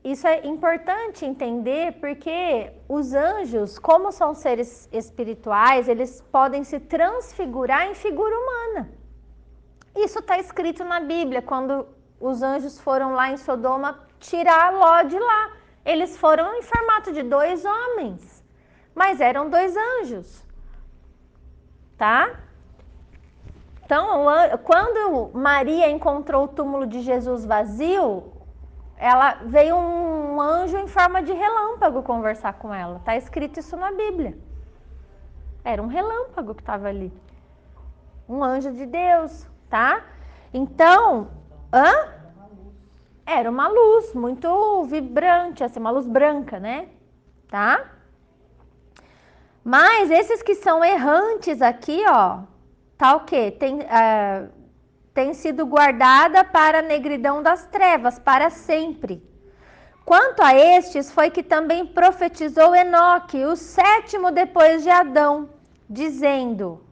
A: Isso é importante entender porque os anjos, como são seres espirituais, eles podem se transfigurar em figura humana. Isso está escrito na Bíblia, quando os anjos foram lá em Sodoma tirar Ló de lá. Eles foram em formato de 2 homens, mas eram 2 anjos. Tá? Então, quando Maria encontrou o túmulo de Jesus vazio, veio um anjo em forma de relâmpago conversar com ela. Está escrito isso na Bíblia. Era um relâmpago que estava ali. Um anjo de Deus, tá? Então, era uma luz muito vibrante, assim, uma luz branca, né? Tá? Mas esses que são errantes aqui, ó, tá o quê? Tem sido guardada para a negridão das trevas, para sempre. Quanto a estes, foi que também profetizou Enoque, o 7º depois de Adão, dizendo...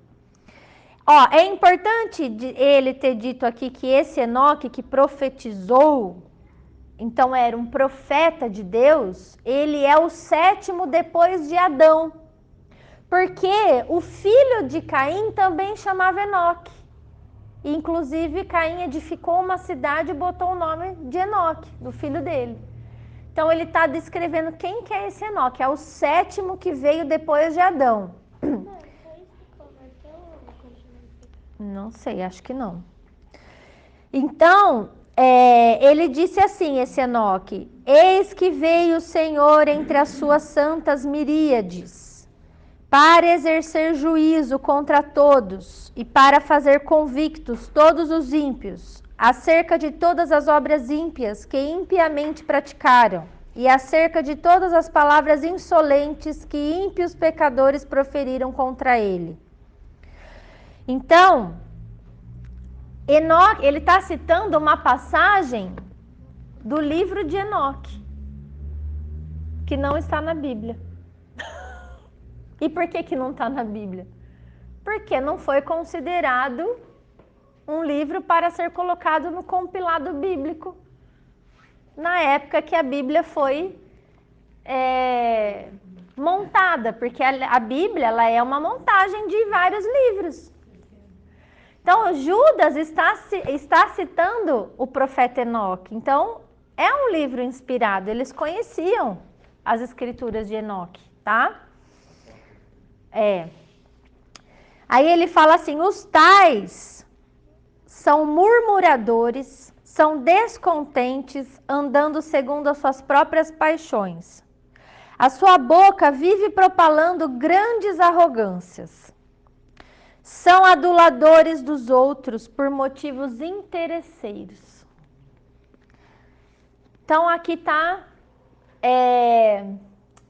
A: Ó, é importante ele ter dito aqui que esse Enoque que profetizou, então era um profeta de Deus, ele é o 7º depois de Adão. Porque o filho de Caim também chamava Enoque. Inclusive, Caim edificou uma cidade e botou o nome de Enoque, do filho dele. Então, ele está descrevendo quem que é esse Enoque. É o 7º que veio depois de Adão. Não sei, acho que não. Então, ele disse assim, esse Enoque: eis que veio o Senhor entre as suas santas miríades, para exercer juízo contra todos e para fazer convictos todos os ímpios, acerca de todas as obras ímpias que impiamente praticaram, e acerca de todas as palavras insolentes que ímpios pecadores proferiram contra ele. Então, Enoque, ele está citando uma passagem do livro de Enoque, que não está na Bíblia. E por que não está na Bíblia? Porque não foi considerado um livro para ser colocado no compilado bíblico, na época que a Bíblia foi montada, porque a Bíblia ela é uma montagem de vários livros. Então, Judas está citando o profeta Enoque. Então, é um livro inspirado. Eles conheciam as escrituras de Enoque, tá? Aí ele fala assim: os tais são murmuradores, são descontentes, andando segundo as suas próprias paixões. A sua boca vive propalando grandes arrogâncias. São aduladores dos outros por motivos interesseiros. Então aqui está,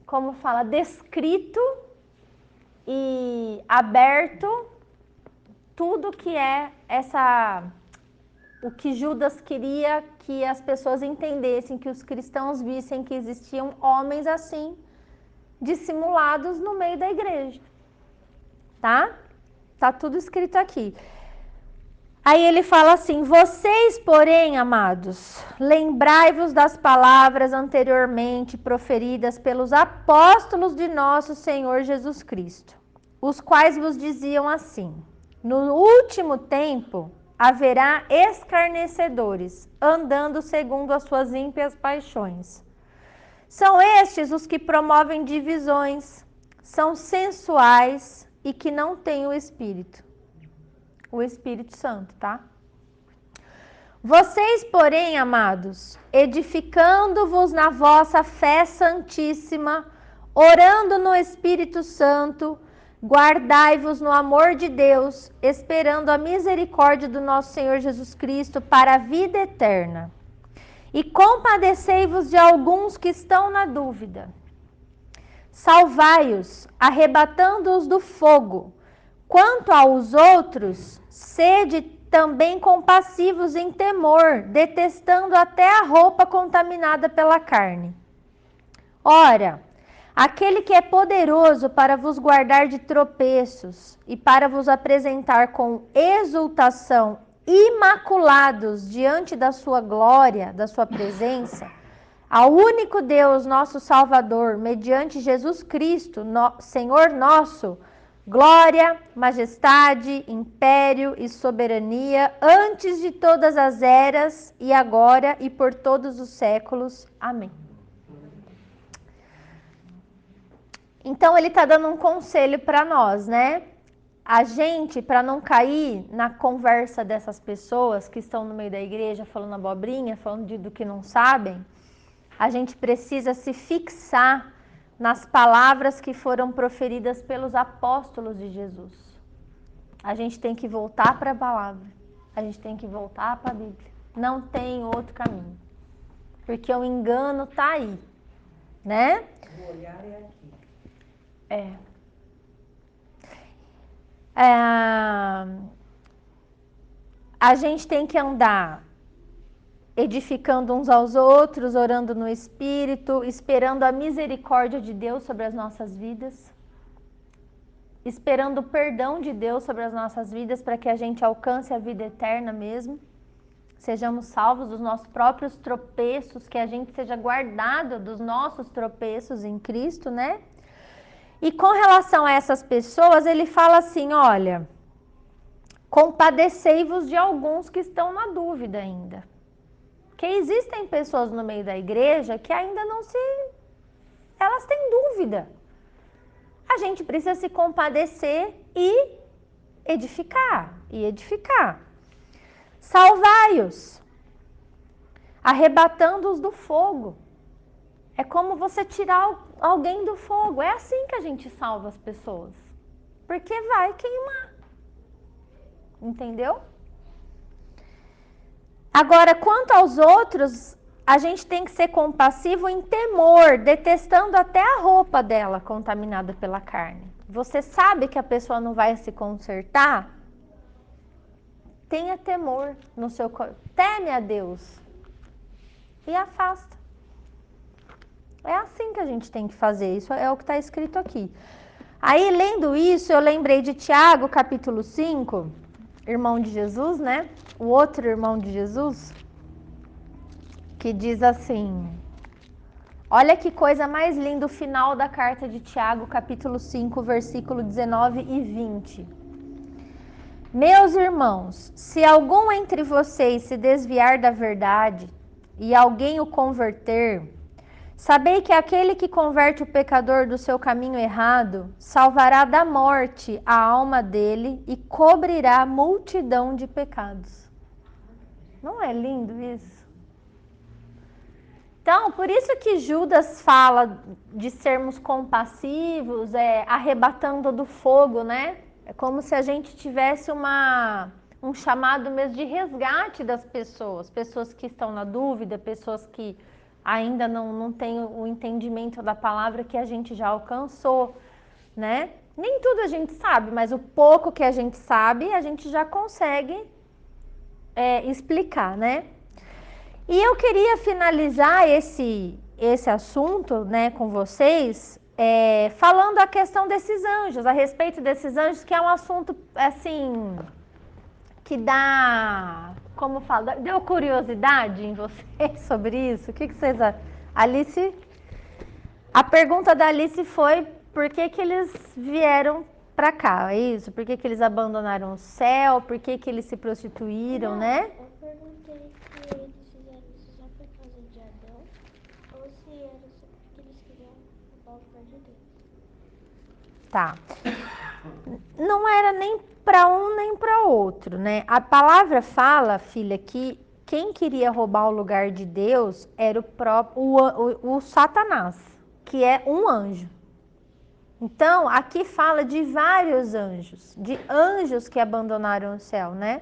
A: como fala, descrito e aberto tudo que é o que Judas queria que as pessoas entendessem, que os cristãos vissem que existiam homens assim, dissimulados no meio da igreja. Tá? Tá tudo escrito aqui. Aí ele fala assim: vocês, porém, amados, lembrai-vos das palavras anteriormente proferidas pelos apóstolos de nosso Senhor Jesus Cristo, os quais vos diziam assim: no último tempo haverá escarnecedores, andando segundo as suas ímpias paixões. São estes os que promovem divisões, são sensuais e que não têm o Espírito Santo, tá? Vocês, porém, amados, edificando-vos na vossa fé santíssima, orando no Espírito Santo, guardai-vos no amor de Deus, esperando a misericórdia do nosso Senhor Jesus Cristo para a vida eterna. E compadecei-vos de alguns que estão na dúvida. Salvai-os, arrebatando-os do fogo. Quanto aos outros, sede também compassivos em temor, detestando até a roupa contaminada pela carne. Ora, aquele que é poderoso para vos guardar de tropeços e para vos apresentar com exultação imaculados diante da sua glória, da sua presença, ao único Deus, nosso Salvador, mediante Jesus Cristo, Senhor nosso, glória, majestade, império e soberania, antes de todas as eras, e agora e por todos os séculos. Amém. Então, ele está dando um conselho para nós, né? A gente, para não cair na conversa dessas pessoas que estão no meio da igreja falando abobrinha, falando do que não sabem, a gente precisa se fixar nas palavras que foram proferidas pelos apóstolos de Jesus. A gente tem que voltar para a palavra. A gente tem que voltar para a Bíblia. Não tem outro caminho. Porque o engano está aí, né?
F: O olhar é aqui.
A: A gente tem que andar edificando uns aos outros, orando no Espírito, esperando a misericórdia de Deus sobre as nossas vidas, esperando o perdão de Deus sobre as nossas vidas para que a gente alcance a vida eterna mesmo, sejamos salvos dos nossos próprios tropeços, que a gente seja guardado dos nossos tropeços em Cristo, né? E com relação a essas pessoas, ele fala assim, olha, compadecei-vos de alguns que estão na dúvida ainda. Porque existem pessoas no meio da igreja que ainda elas têm dúvida. A gente precisa se compadecer e edificar. Salvai-os, arrebatando-os do fogo. É como você tirar alguém do fogo. É assim que a gente salva as pessoas. Porque vai queimar. Entendeu? Agora, quanto aos outros, a gente tem que ser compassivo em temor, detestando até a roupa dela contaminada pela carne. Você sabe que a pessoa não vai se consertar? Tenha temor no seu coração. Teme a Deus. E afasta. É assim que a gente tem que fazer. Isso é o que está escrito aqui. Aí, lendo isso, eu lembrei de Tiago, capítulo 5, irmão de Jesus, né? O outro irmão de Jesus, que diz assim, olha que coisa mais linda o final da carta de Tiago, capítulo 5, versículo 19 e 20. Meus irmãos, se algum entre vocês se desviar da verdade e alguém o converter, sabei que aquele que converte o pecador do seu caminho errado, salvará da morte a alma dele e cobrirá multidão de pecados. Não é lindo isso? Então, por isso que Judas fala de sermos compassivos, arrebatando do fogo, né? É como se a gente tivesse um chamado mesmo de resgate das pessoas, pessoas que estão na dúvida, pessoas que ainda não têm o entendimento da palavra que a gente já alcançou, né? Nem tudo a gente sabe, mas o pouco que a gente sabe, a gente já consegue explicar, né? E eu queria finalizar esse assunto, né, com vocês, falando a questão desses anjos, a respeito desses anjos, que é um assunto, assim, que dá, como fala, deu curiosidade em vocês sobre isso? O que vocês... Alice, a pergunta da Alice foi por que eles vieram para cá, é isso? Por que eles abandonaram o céu? Por que eles se prostituíram, né?
E: Eu perguntei se eles fizeram isso só por causa de Adão ou se era só porque eles queriam roubar o lugar de Deus.
A: Tá. Não era nem para um nem para outro, né? A palavra fala, filha, que quem queria roubar o lugar de Deus era o próprio o Satanás, que é um anjo. Então, aqui fala de vários anjos, de anjos que abandonaram o céu, né?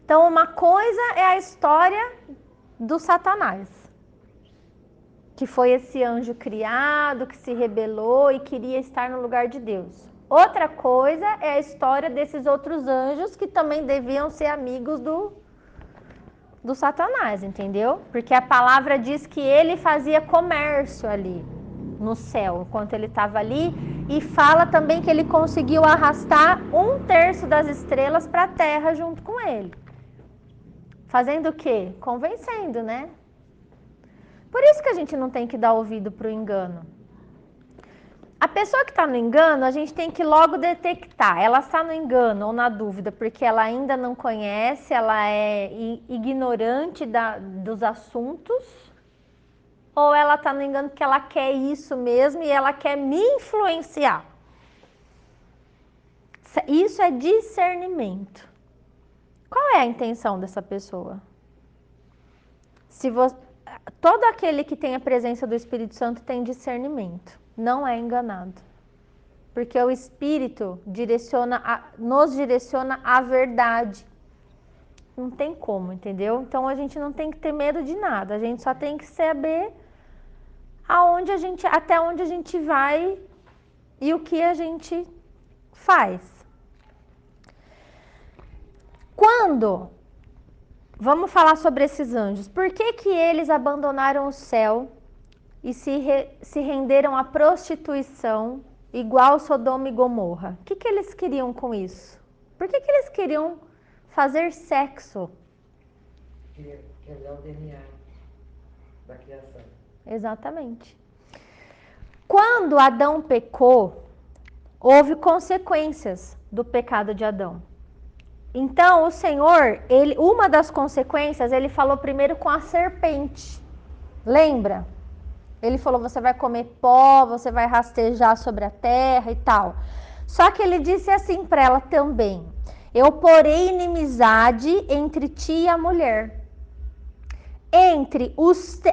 A: Então, uma coisa é a história do Satanás, que foi esse anjo criado, que se rebelou e queria estar no lugar de Deus. Outra coisa é a história desses outros anjos que também deviam ser amigos do Satanás, entendeu? Porque a palavra diz que ele fazia comércio ali no céu, enquanto ele estava ali, e fala também que ele conseguiu arrastar 1/3 das estrelas para a terra junto com ele. Fazendo o quê? Convencendo, né? Por isso que a gente não tem que dar ouvido para o engano. A pessoa que está no engano, a gente tem que logo detectar. Ela está no engano ou na dúvida porque ela ainda não conhece, ela é ignorante dos assuntos, ou ela está no engano porque ela quer isso mesmo e ela quer me influenciar. Isso é discernimento. Qual é a intenção dessa pessoa? Todo aquele que tem a presença do Espírito Santo tem discernimento, não é enganado. Porque o Espírito nos direciona à verdade. Não tem como, entendeu? Então a gente não tem que ter medo de nada, a gente só tem que saber até onde a gente vai e o que a gente faz. Vamos falar sobre esses anjos. Por que eles abandonaram o céu e se renderam à prostituição igual Sodoma e Gomorra? O que eles queriam com isso? Por que eles queriam fazer sexo?
D: Quebrar o DNA da criação.
A: Exatamente. Quando Adão pecou, houve consequências do pecado de Adão. Então, o Senhor, uma das consequências, ele falou primeiro com a serpente. Lembra? Ele falou, você vai comer pó, você vai rastejar sobre a terra e tal. Só que ele disse assim para ela também, eu porei inimizade entre ti e a mulher. Entre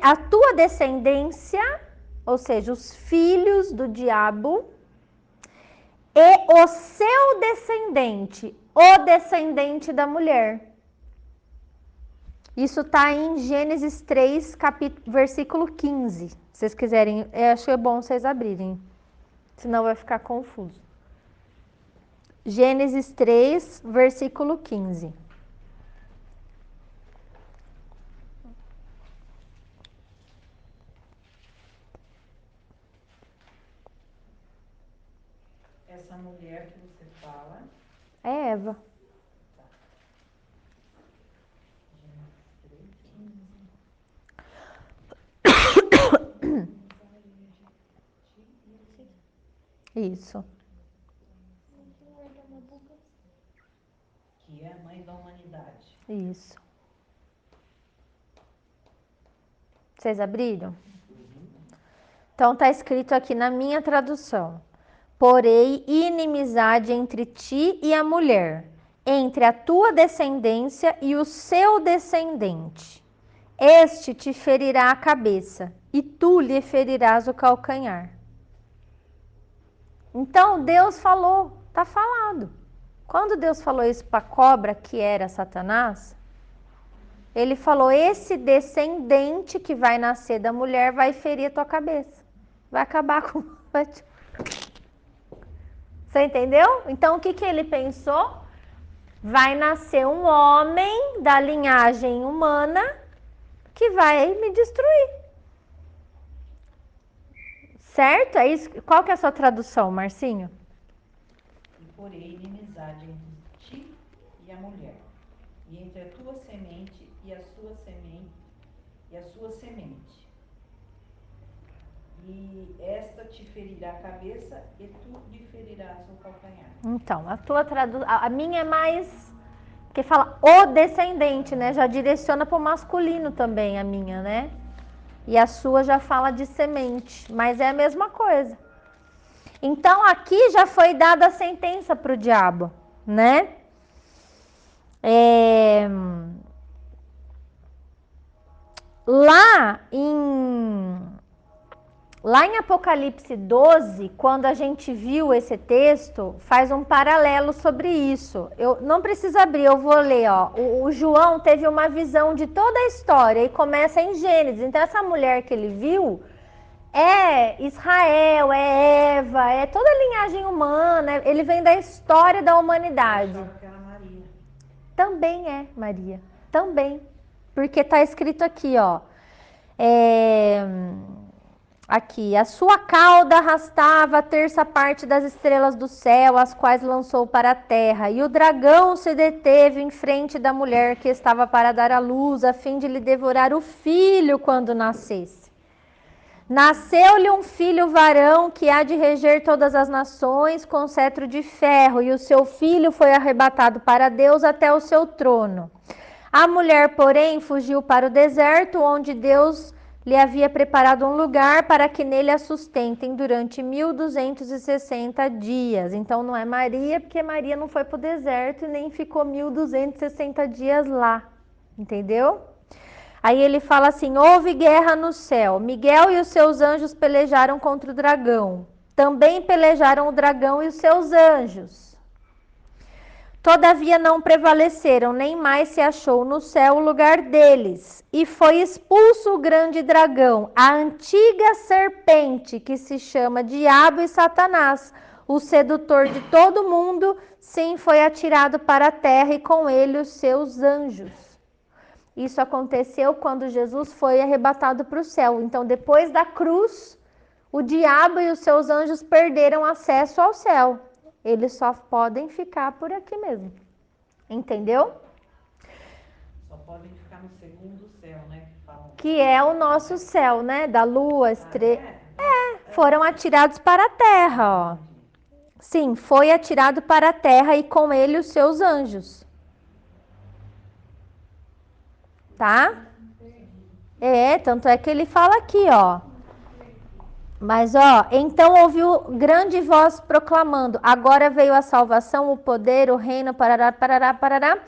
A: a tua descendência, ou seja, os filhos do diabo, e o seu descendente, o descendente da mulher. Isso está em Gênesis 3, versículo 15. Se vocês quiserem, acho que é bom vocês abrirem, senão vai ficar confuso. Gênesis 3, versículo 15.
F: Essa mulher que você fala
A: É Eva. Isso.
F: que é a mãe da humanidade.
A: Isso. Vocês abriram? Então está escrito aqui na minha tradução. Porém, inimizade entre ti e a mulher, entre a tua descendência e o seu descendente. este te ferirá a cabeça, e tu lhe ferirás o calcanhar. Então Deus falou, está falado. Quando Deus falou isso para a cobra, que era Satanás, ele falou, esse descendente que vai nascer da mulher vai ferir a tua cabeça. Vai acabar com... Você entendeu? Então o que ele pensou? Vai nascer um homem da linhagem humana que vai me destruir. Certo? É isso. Qual que é a sua tradução, Marcinho?
F: E porém inimizade entre ti e a mulher, e entre a tua semente e a sua semente. E esta te ferirá a cabeça e tu lhe ferirás o calcanhar.
A: Então, a tua tradução, a minha é mais, porque fala o descendente, né? Já direciona para o masculino também a minha, né? E a sua já fala de semente, mas é a mesma coisa. Então, aqui já foi dada a sentença para o diabo, né? Lá em Apocalipse 12, quando a gente viu esse texto, faz um paralelo sobre isso. Eu não preciso abrir, eu vou ler. Ó. O João teve uma visão de toda a história e começa em Gênesis. Então, essa mulher que ele viu é Israel, é Eva, é toda a linhagem humana. Ele vem da história da humanidade.
F: Eu achava que era Maria.
A: Também é Maria, também. Porque está escrito aqui, ó. Aqui, a sua cauda arrastava a terça parte das estrelas do céu, as quais lançou para a terra. E o dragão se deteve em frente da mulher que estava para dar à luz, a fim de lhe devorar o filho quando nascesse. Nasceu-lhe um filho varão que há de reger todas as nações com cetro de ferro, e o seu filho foi arrebatado para Deus até o seu trono. A mulher, porém, fugiu para o deserto, onde Deus lhe havia preparado um lugar para que nele a sustentem durante 1260 dias. Então não é Maria, porque Maria não foi para o deserto e nem ficou 1260 dias lá. Entendeu? Aí ele fala assim, houve guerra no céu. Miguel e os seus anjos pelejaram contra o dragão. Também pelejaram o dragão e os seus anjos. Todavia não prevaleceram, nem mais se achou no céu o lugar deles. E foi expulso o grande dragão, a antiga serpente, que se chama Diabo e Satanás, o sedutor de todo mundo, sim, foi atirado para a terra e com ele os seus anjos. Isso aconteceu quando Jesus foi arrebatado para o céu. Então, depois da cruz, o diabo e os seus anjos perderam acesso ao céu. Eles só podem ficar por aqui mesmo. Entendeu?
F: Só podem ficar no segundo céu, né?
A: Que é o nosso céu, né? Da lua, estrela. Foram atirados para a terra, ó. Sim, foi atirado para a terra e com ele os seus anjos. Tá? Tanto é que ele fala aqui, ó. Mas, ó, então ouviu grande voz proclamando, agora veio a salvação, o poder, o reino, parará, parará, parará.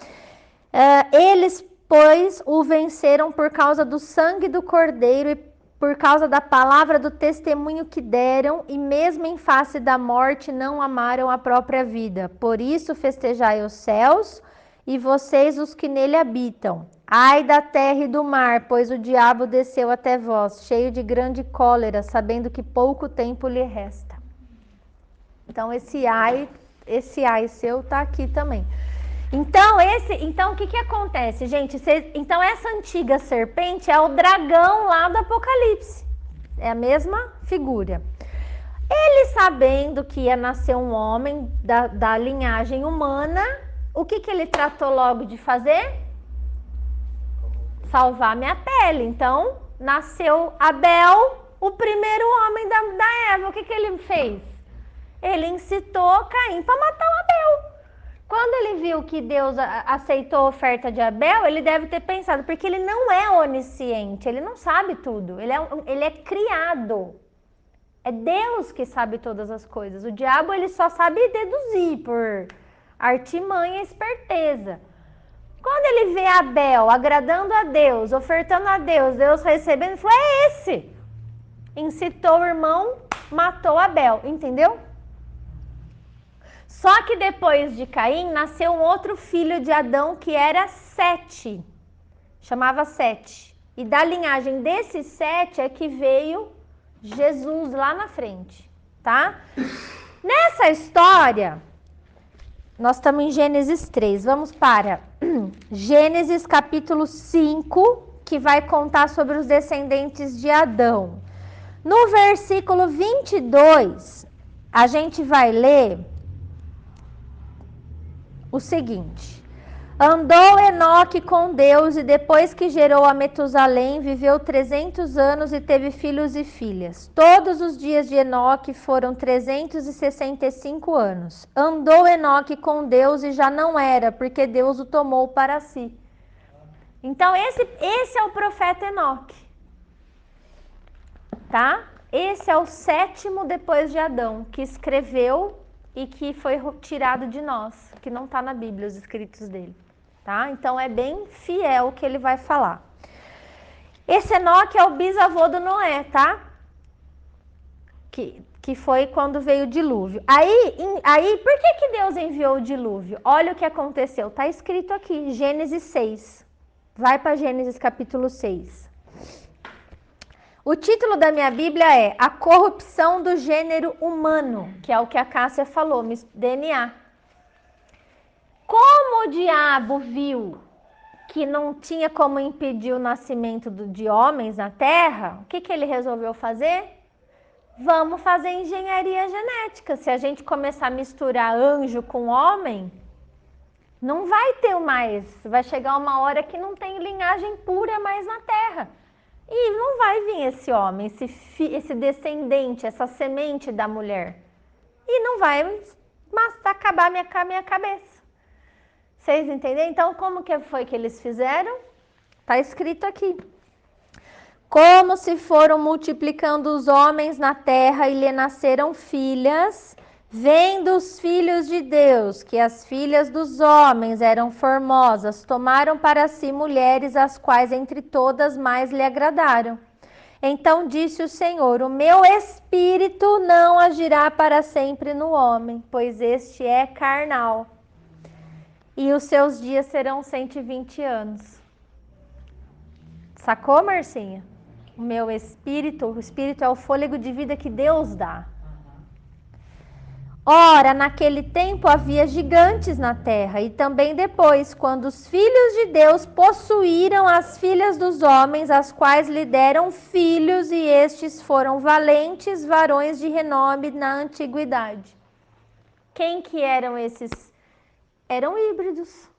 A: Eles, pois, o venceram por causa do sangue do cordeiro e por causa da palavra do testemunho que deram, e mesmo em face da morte não amaram a própria vida. Por isso festejai os céus e vocês os que nele habitam. Ai da terra e do mar, pois o diabo desceu até vós, cheio de grande cólera, sabendo que pouco tempo lhe resta. Então esse ai seu tá aqui também. Então o que acontece, gente? Então essa antiga serpente é o dragão lá do Apocalipse. É a mesma figura. Ele, sabendo que ia nascer um homem da linhagem humana, o que ele tratou logo de fazer? Salvar minha pele. Então, nasceu Abel, o primeiro homem da Eva. O que ele fez? Ele incitou Caim para matar o Abel. Quando ele viu que Deus aceitou a oferta de Abel, ele deve ter pensado, porque ele não é onisciente, ele não sabe tudo, ele é criado. É Deus que sabe todas as coisas. O diabo, ele só sabe deduzir por artimanha e esperteza. Quando ele vê Abel agradando a Deus, ofertando a Deus, Deus recebendo, ele falou, é esse. Incitou o irmão, matou Abel, entendeu? Só que depois de Caim, nasceu um outro filho de Adão que era Sete. Chamava Sete. E da linhagem desse Sete é que veio Jesus lá na frente, tá? Nessa história, nós estamos em Gênesis 3. Vamos para Gênesis capítulo 5, que vai contar sobre os descendentes de Adão. No versículo 22, a gente vai ler o seguinte: andou Enoque com Deus e depois que gerou a Metusalém, viveu 300 anos e teve filhos e filhas. Todos os dias de Enoque foram 365 anos. Andou Enoque com Deus e já não era, porque Deus o tomou para si. Então esse é o profeta Enoque. Tá? Esse é o sétimo depois de Adão, que escreveu e que foi tirado de nós, que não está na Bíblia, os escritos dele. Tá? Então é bem fiel o que ele vai falar. Esse Enoque é o bisavô do Noé, tá? Que foi quando veio o dilúvio. Aí, por que Deus enviou o dilúvio? Olha o que aconteceu. Está escrito aqui, Gênesis 6. Vai para Gênesis capítulo 6. O título da minha Bíblia é A Corrupção do Gênero Humano, que é o que a Cássia falou, DNA. Como o diabo viu que não tinha como impedir o nascimento de homens na Terra, o que ele resolveu fazer? Vamos fazer engenharia genética. Se a gente começar a misturar anjo com homem, não vai ter mais. Vai chegar uma hora que não tem linhagem pura mais na Terra. E não vai vir esse homem, esse descendente, essa semente da mulher. E não vai acabar minha cabeça. Vocês entenderam? Então, como que foi que eles fizeram? Está escrito aqui. Como se foram multiplicando os homens na terra e lhe nasceram filhas, vendo os filhos de Deus, que as filhas dos homens eram formosas, tomaram para si mulheres, as quais entre todas mais lhe agradaram. Então disse o Senhor, o meu espírito não agirá para sempre no homem, pois este é carnal, e os seus dias serão 120 anos. Sacou, Marcinha? O meu espírito, o espírito é o fôlego de vida que Deus dá. Ora, naquele tempo havia gigantes na terra, e também depois, quando os filhos de Deus possuíram as filhas dos homens, as quais lhe deram filhos, e estes foram valentes varões de renome na antiguidade. Quem que eram esses? Eram híbridos,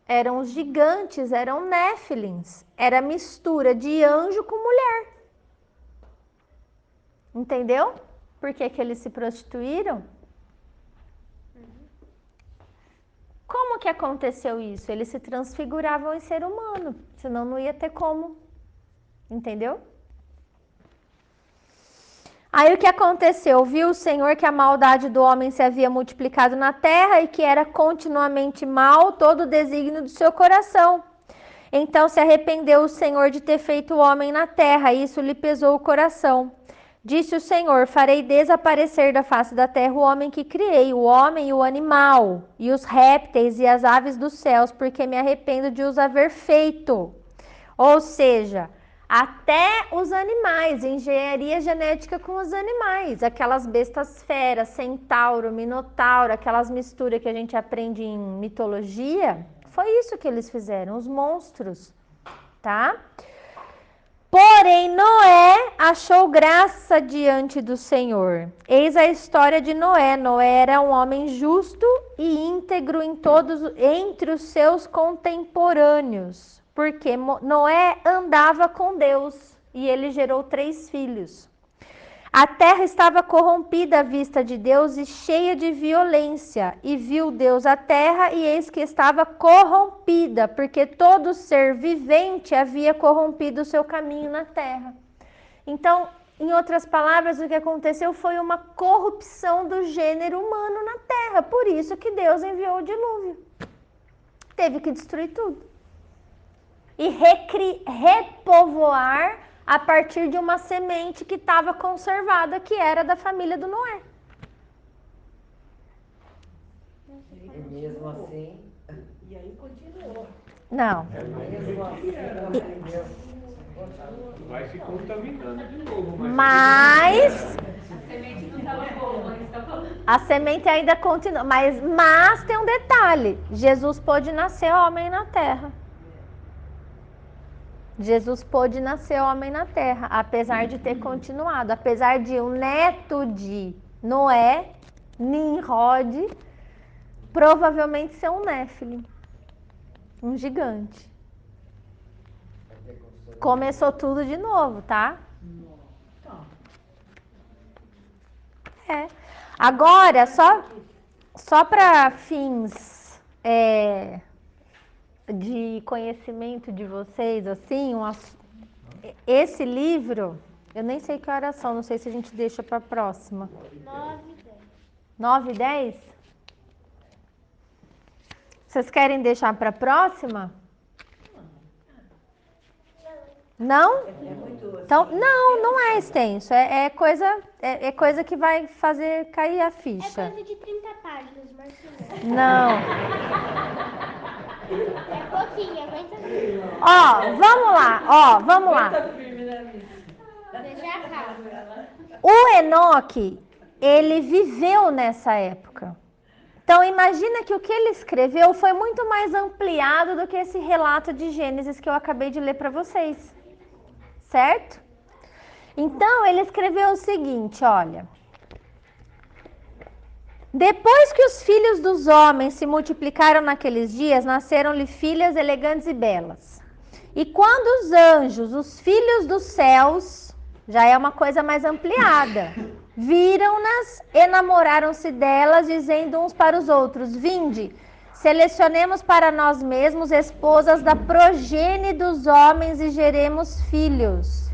A: eram os gigantes, eram néfilins, era mistura de anjo com mulher. Entendeu? Por que eles se prostituíram? Como que aconteceu isso? Eles se transfiguravam em ser humano, senão não ia ter como. Entendeu? Aí o que aconteceu? Viu o Senhor que a maldade do homem se havia multiplicado na terra e que era continuamente mal todo o desígnio do seu coração. Então se arrependeu o Senhor de ter feito o homem na terra, e isso lhe pesou o coração. Disse o Senhor, farei desaparecer da face da terra o homem que criei, o homem e o animal, e os répteis e as aves dos céus, porque me arrependo de os haver feito. Ou seja, até os animais, engenharia genética com os animais, aquelas bestas feras, centauro, minotauro, aquelas misturas que a gente aprende em mitologia, foi isso que eles fizeram, os monstros, tá? Porém, Noé achou graça diante do Senhor. Eis a história de Noé. Noé era um homem justo e íntegro entre os seus contemporâneos, porque Noé andava com Deus e ele gerou 3 filhos. A terra estava corrompida à vista de Deus e cheia de violência, e viu Deus a terra, e eis que estava corrompida, porque todo ser vivente havia corrompido o seu caminho na terra. Então, em outras palavras, o que aconteceu foi uma corrupção do gênero humano na terra, por isso que Deus enviou o dilúvio. teve que destruir tudo. E repovoar a partir de uma semente que estava conservada, que era da família do Noé.
D: E mesmo assim,
F: E aí continuou.
A: Não.
D: mesmo assim, não aprendeu.
B: Vai se contaminando de novo.
A: Mas
G: A semente não estava boa, mas estava.
A: a semente ainda continua. Mas tem um detalhe: Jesus pôde nascer homem na terra. Jesus pôde nascer homem na terra, apesar de ter continuado. Apesar de o neto de Noé, Nimrod, provavelmente ser um Néfilim, um gigante. Começou tudo de novo, tá? É. Agora, só para fins de conhecimento de vocês, assim, esse livro, eu nem sei que horas são, não sei se a gente deixa para a próxima.
E: 9
A: 9
E: e 10.
A: e 10? Vocês querem deixar para a próxima? Não?
F: É muito assim.
A: Então, não é extenso. É coisa que vai fazer cair a
E: É
A: ficha.
E: coisa de 30 páginas, Marcelo.
A: Não.
E: É pouquinho, aguenta firme.
A: Vamos lá.
E: Você já acaba.
A: O Enoque, ele viveu nessa época. Então, imagina que o que ele escreveu foi muito mais ampliado do que esse relato de Gênesis que eu acabei de ler para vocês. Certo? Então, ele escreveu o seguinte, olha. Depois que os filhos dos homens se multiplicaram naqueles dias, nasceram-lhe filhas elegantes e belas. E quando os anjos, os filhos dos céus, já é uma coisa mais ampliada, viram-nas, enamoraram-se delas, dizendo uns para os outros: vinde, selecionemos para nós mesmos esposas da progenie dos homens e geremos filhos.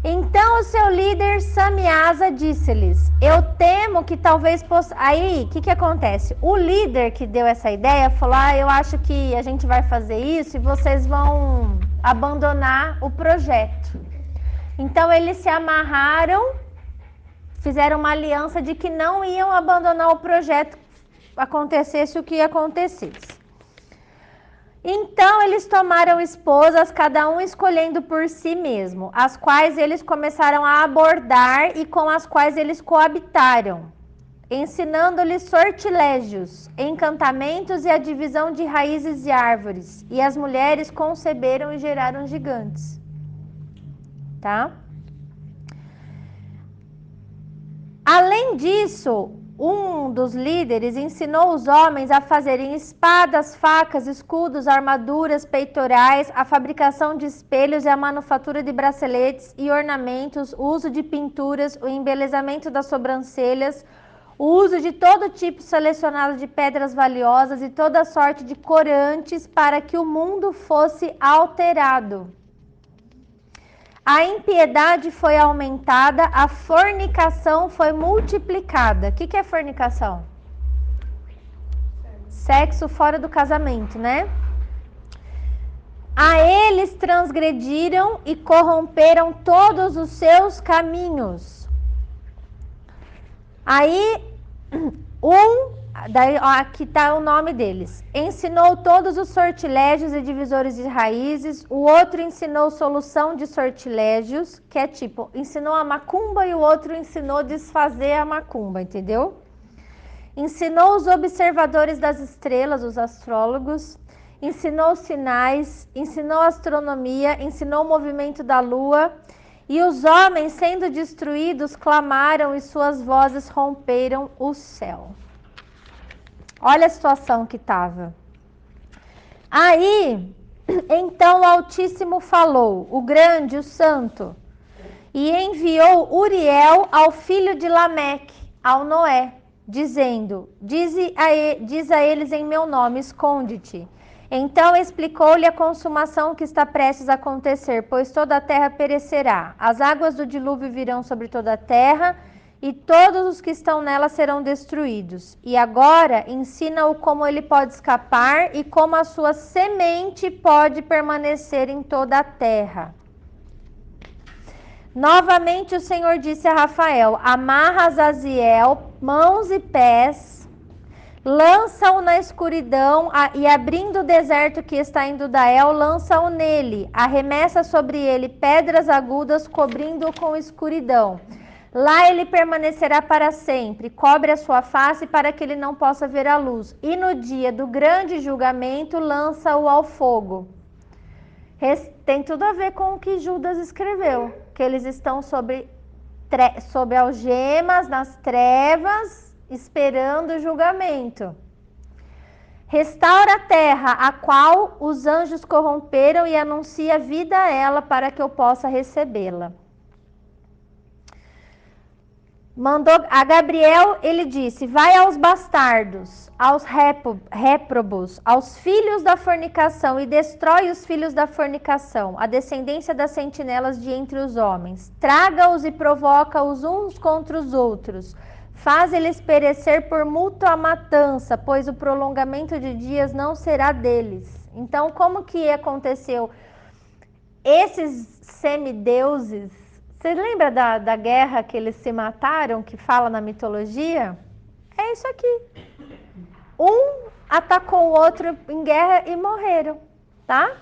A: Então o seu líder Samiasa disse-lhes: eu temo que talvez possa... Aí, o que acontece? O líder que deu essa ideia falou: eu acho que a gente vai fazer isso e vocês vão abandonar o projeto. Então eles se amarraram, fizeram uma aliança de que não iam abandonar o projeto, acontecesse o que acontecesse. Então eles tomaram esposas, cada um escolhendo por si mesmo, as quais eles começaram a abordar e com as quais eles coabitaram, ensinando-lhes sortilégios, encantamentos e a divisão de raízes de árvores. E as mulheres conceberam e geraram gigantes. Tá? Além disso, um dos líderes ensinou os homens a fazerem espadas, facas, escudos, armaduras, peitorais, a fabricação de espelhos e a manufatura de braceletes e ornamentos, o uso de pinturas, o embelezamento das sobrancelhas, o uso de todo tipo selecionado de pedras valiosas e toda sorte de corantes para que o mundo fosse alterado. A impiedade foi aumentada, a fornicação foi multiplicada. O que é fornicação? Sexo fora do casamento, né? A eles transgrediram e corromperam todos os seus caminhos. Aí, aqui está o nome deles. Ensinou todos os sortilégios e divisores de raízes. O outro ensinou solução de sortilégios, que é tipo, ensinou a macumba e o outro ensinou desfazer a macumba, entendeu? Ensinou os observadores das estrelas, os astrólogos. Ensinou sinais, ensinou astronomia, ensinou o movimento da lua. E os homens, sendo destruídos, clamaram e suas vozes romperam o céu. Olha a situação que estava. Aí, então o Altíssimo falou, o grande, o santo, e enviou Uriel ao filho de Lameque, ao Noé, dizendo, diz a eles em meu nome, esconde-te. Então explicou-lhe a consumação que está prestes a acontecer, pois toda a terra perecerá. As águas do dilúvio virão sobre toda a terra, e todos os que estão nela serão destruídos. E agora ensina-o como ele pode escapar e como a sua semente pode permanecer em toda a terra. Novamente o Senhor disse a Rafael: amarra Azaziel, mãos e pés, lança-o na escuridão e abrindo o deserto que está em Dudael, lança-o nele, arremessa sobre ele pedras agudas, cobrindo-o com escuridão. Lá ele permanecerá para sempre, cobre a sua face para que ele não possa ver a luz. E no dia do grande julgamento, lança-o ao fogo. Tem tudo a ver com o que Judas escreveu, que eles estão sob algemas, nas trevas, esperando o julgamento. Restaura a terra, a qual os anjos corromperam, e anuncia vida a ela para que eu possa recebê-la. Mandou a Gabriel, ele disse: vai aos bastardos, aos réprobos, aos filhos da fornicação, e destrói os filhos da fornicação, a descendência das sentinelas de entre os homens. Traga-os e provoca-os uns contra os outros. Faz eles perecer por mútua matança, pois o prolongamento de dias não será deles. Então, como que aconteceu? Esses semideuses, você lembra da guerra que eles se mataram, que fala na mitologia? É isso aqui. Um atacou o outro em guerra e morreram, tá?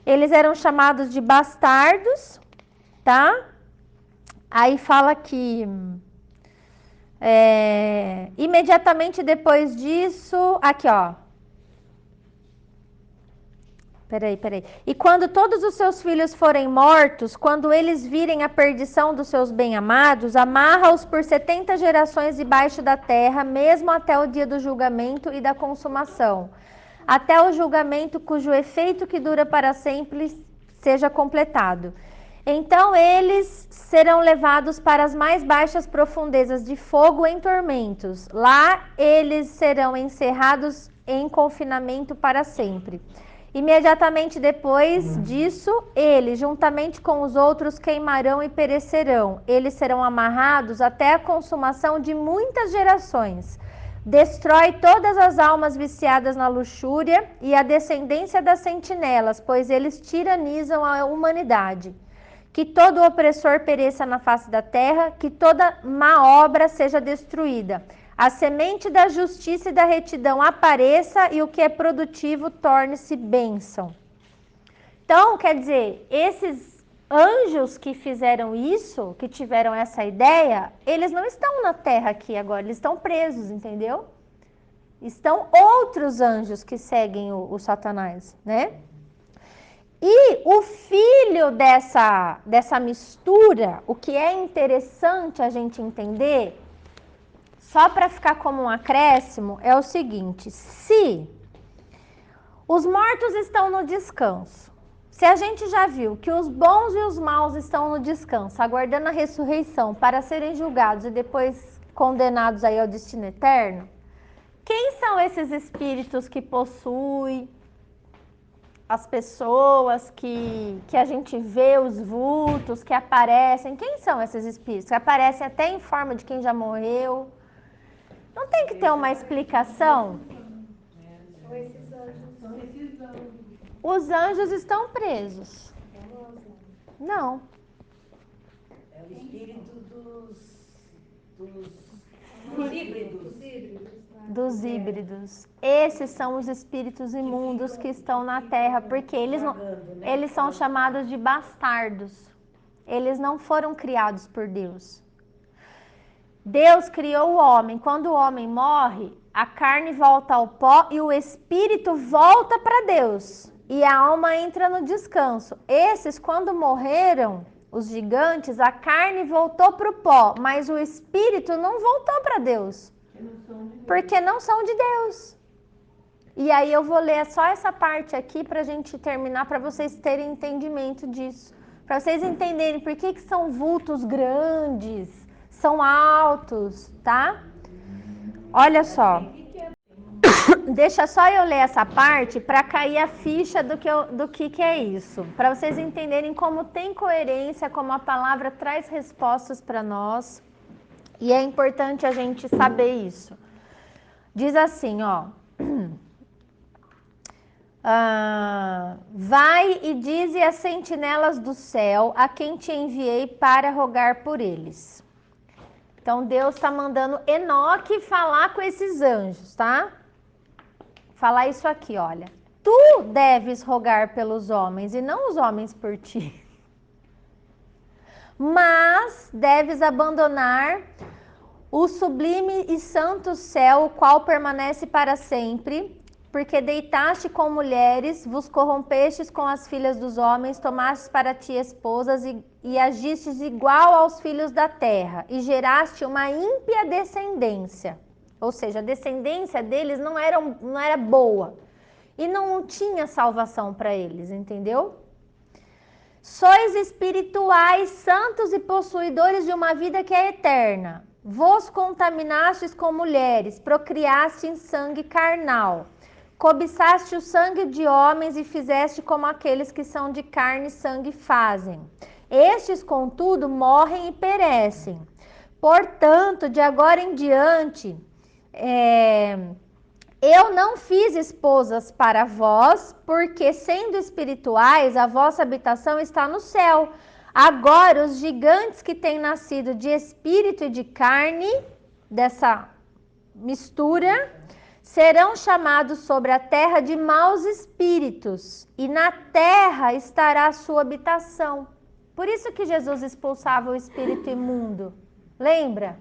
A: Eles eram chamados de bastardos, tá? Aí fala que imediatamente depois disso, aqui ó. Peraí. E quando todos os seus filhos forem mortos, quando eles virem a perdição dos seus bem-amados, amarra-os por 70 gerações debaixo da terra, mesmo até o dia do julgamento e da consumação, até o julgamento cujo efeito que dura para sempre seja completado. Então eles serão levados para as mais baixas profundezas de fogo em tormentos. Lá eles serão encerrados em confinamento para sempre. Imediatamente depois disso, eles, juntamente com os outros, queimarão e perecerão. Eles serão amarrados até a consumação de muitas gerações. Destrói todas as almas viciadas na luxúria e a descendência das sentinelas, pois eles tiranizam a humanidade. Que todo opressor pereça na face da terra, que toda má obra seja destruída. A semente da justiça e da retidão apareça e o que é produtivo torne-se bênção. Então, quer dizer, esses anjos que fizeram isso, que tiveram essa ideia, eles não estão na terra aqui agora, eles estão presos, entendeu? Estão outros anjos que seguem o Satanás, né? E o filho dessa mistura, o que é interessante a gente entender, só para ficar como um acréscimo, é o seguinte: se os mortos estão no descanso, se a gente já viu que os bons e os maus estão no descanso, aguardando a ressurreição para serem julgados e depois condenados aí ao destino eterno, quem são esses espíritos que possuem as pessoas que a gente vê, os vultos que aparecem? Quem são esses espíritos? Que aparecem até em forma de quem já morreu. Não tem que ter uma explicação? Os anjos estão presos. Não.
F: É o espírito dos híbridos.
A: Dos híbridos. Esses são os espíritos imundos que estão na terra, porque eles são chamados de bastardos. Eles não foram criados por Deus. Deus criou o homem. Quando o homem morre, a carne volta ao pó e o espírito volta para Deus. E a alma entra no descanso. Esses, quando morreram, os gigantes, a carne voltou para o pó, mas o espírito não voltou para Deus. Porque não são de Deus. E aí eu vou ler só essa parte aqui para a gente terminar, para vocês terem entendimento disso. Para vocês entenderem por que são vultos grandes, são altos, tá? Olha só. Deixa só eu ler essa parte para cair a ficha do que é isso. Para vocês entenderem como tem coerência, como a palavra traz respostas para nós. E é importante a gente saber isso. Diz assim, ó. Vai e dize às sentinelas do céu, a quem te enviei para rogar por eles. Então Deus está mandando Enoque falar com esses anjos, tá? Falar isso aqui, olha. Tu deves rogar pelos homens e não os homens por ti. Mas deves abandonar o sublime e santo céu, o qual permanece para sempre, porque deitaste com mulheres, vos corrompestes com as filhas dos homens, tomastes para ti esposas e agistes igual aos filhos da terra, e geraste uma ímpia descendência. Ou seja, a descendência deles não era boa e não tinha salvação para eles, entendeu? Sois espirituais, santos e possuidores de uma vida que é eterna. Vos contaminastes com mulheres, procriaste em sangue carnal. Cobiçaste o sangue de homens e fizeste como aqueles que são de carne e sangue fazem. Estes, contudo, morrem e perecem. Portanto, de agora em diante, eu não fiz esposas para vós, porque sendo espirituais, a vossa habitação está no céu. Agora, os gigantes que têm nascido de espírito e de carne, dessa mistura, serão chamados sobre a terra de maus espíritos, e na terra estará a sua habitação. Por isso que Jesus expulsava o espírito imundo. Lembra?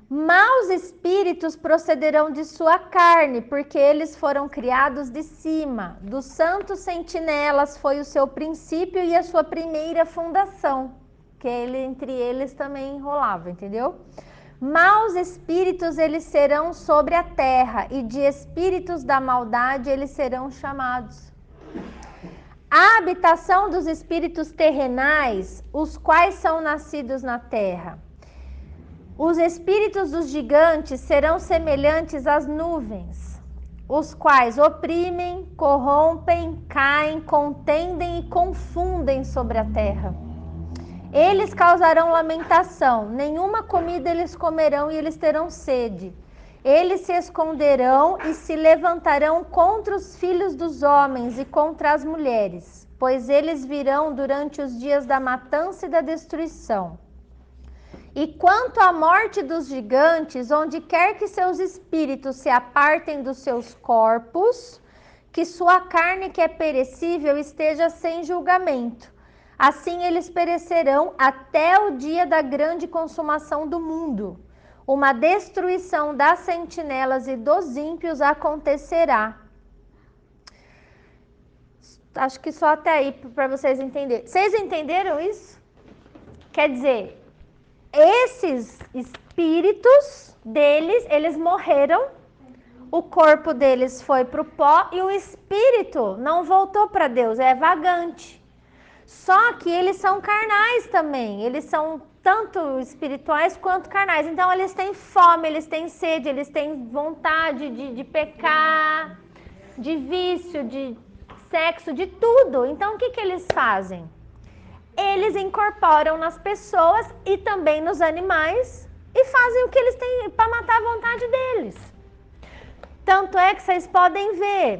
A: Maus espíritos procederão de sua carne, porque eles foram criados de cima. Dos santos sentinelas foi o seu princípio e a sua primeira fundação. Que entre eles também rolava, entendeu? Maus espíritos eles serão sobre a terra, e de espíritos da maldade eles serão chamados. A habitação dos espíritos terrenais, os quais são nascidos na terra. Os espíritos dos gigantes serão semelhantes às nuvens, os quais oprimem, corrompem, caem, contendem e confundem sobre a terra. Eles causarão lamentação, nenhuma comida eles comerão e eles terão sede. Eles se esconderão e se levantarão contra os filhos dos homens e contra as mulheres, pois eles virão durante os dias da matança e da destruição. E quanto à morte dos gigantes, onde quer que seus espíritos se apartem dos seus corpos, que sua carne que é perecível esteja sem julgamento. Assim eles perecerão até o dia da grande consumação do mundo. Uma destruição das sentinelas e dos ímpios acontecerá. Acho que só até aí para vocês entenderem. Vocês entenderam isso? Quer dizer, esses espíritos deles, eles morreram, o corpo deles foi para o pó e o espírito não voltou para Deus, é vagante. Só que eles são carnais também, eles são tanto espirituais quanto carnais. Então eles têm fome, eles têm sede, eles têm vontade de pecar, de vício, de sexo, de tudo. Então o que eles fazem? Eles incorporam nas pessoas e também nos animais e fazem o que eles têm para matar a vontade deles. Tanto é que vocês podem ver,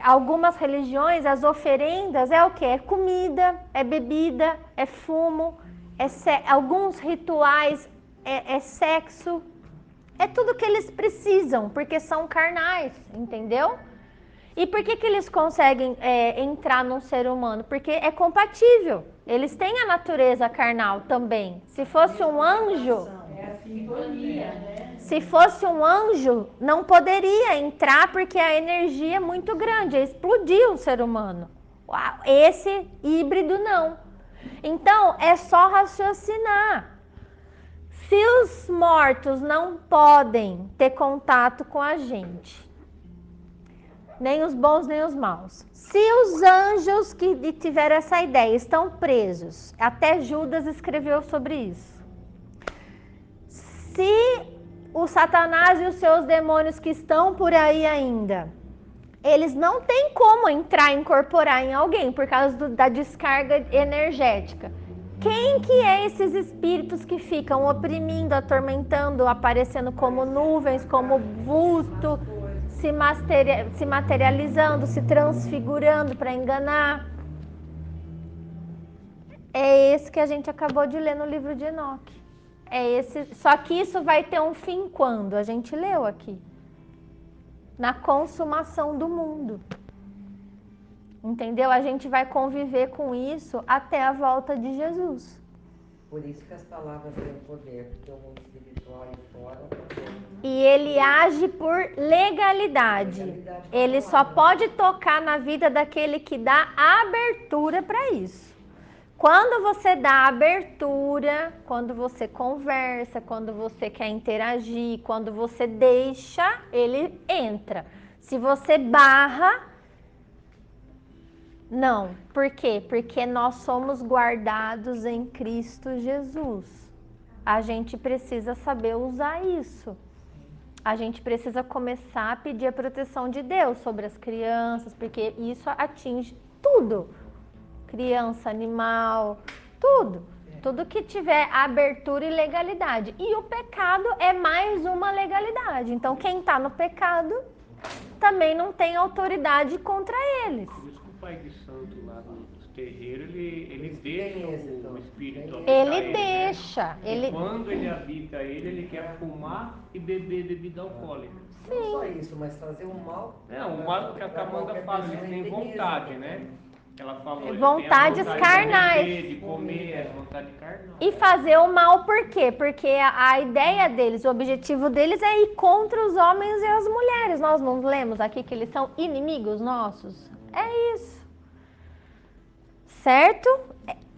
A: algumas religiões, as oferendas é o que? É comida, é bebida, é fumo, alguns rituais é sexo, é tudo que eles precisam, porque são carnais, entendeu? E por que eles conseguem entrar num ser humano? Porque é compatível. Eles têm a natureza carnal também. Se fosse um anjo, se fosse um anjo, não poderia entrar porque a energia é muito grande, ia explodir um ser humano. Esse híbrido não. Então, é só raciocinar. Se os mortos não podem ter contato com a gente, nem os bons nem os maus. Se os anjos que tiveram essa ideia estão presos, até Judas escreveu sobre isso. Se o Satanás e os seus demônios que estão por aí ainda, eles não têm como entrar e incorporar em alguém por causa da descarga energética. Quem que é esses espíritos que ficam oprimindo, atormentando, aparecendo como nuvens, como vulto, se materializando, se transfigurando para enganar? É esse que a gente acabou de ler no livro de Enoque. É esse, só que isso vai ter um fim quando? A gente leu aqui. Na consumação do mundo. Entendeu? A gente vai conviver com isso até a volta de Jesus.
D: Por isso que as palavras têm poder, porque o mundo espiritual aí fora também.
A: E ele age por legalidade. Ele só pode tocar na vida daquele que dá abertura para isso. Quando você dá abertura, quando você conversa, quando você quer interagir, quando você deixa, ele entra. Se você barra, não. Por quê? Porque nós somos guardados em Cristo Jesus. A gente precisa saber usar isso. A gente precisa começar a pedir a proteção de Deus sobre as crianças, porque isso atinge tudo. Criança, animal, tudo. Tudo que tiver abertura e legalidade. E o pecado é mais uma legalidade. Então, quem está no pecado também não tem autoridade contra eles.
B: Por isso que o pai de santo lá nos terreiros, ele deixa o espírito habitar
A: Ele deixa.
B: E quando ele habita ele quer fumar e beber bebida alcoólica.
D: Não só isso, mas trazer o mal.
B: O mal que a Camanda fala, eles têm vontade, né? Ela falou,
A: Vontades carnais.
B: De comer, vontade carnal.
A: E fazer o mal por quê? Porque a ideia deles, o objetivo deles é ir contra os homens e as mulheres. Nós não lemos aqui que eles são inimigos nossos? É isso. Certo?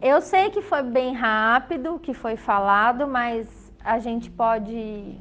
A: Eu sei que foi bem rápido, que foi falado, mas a gente pode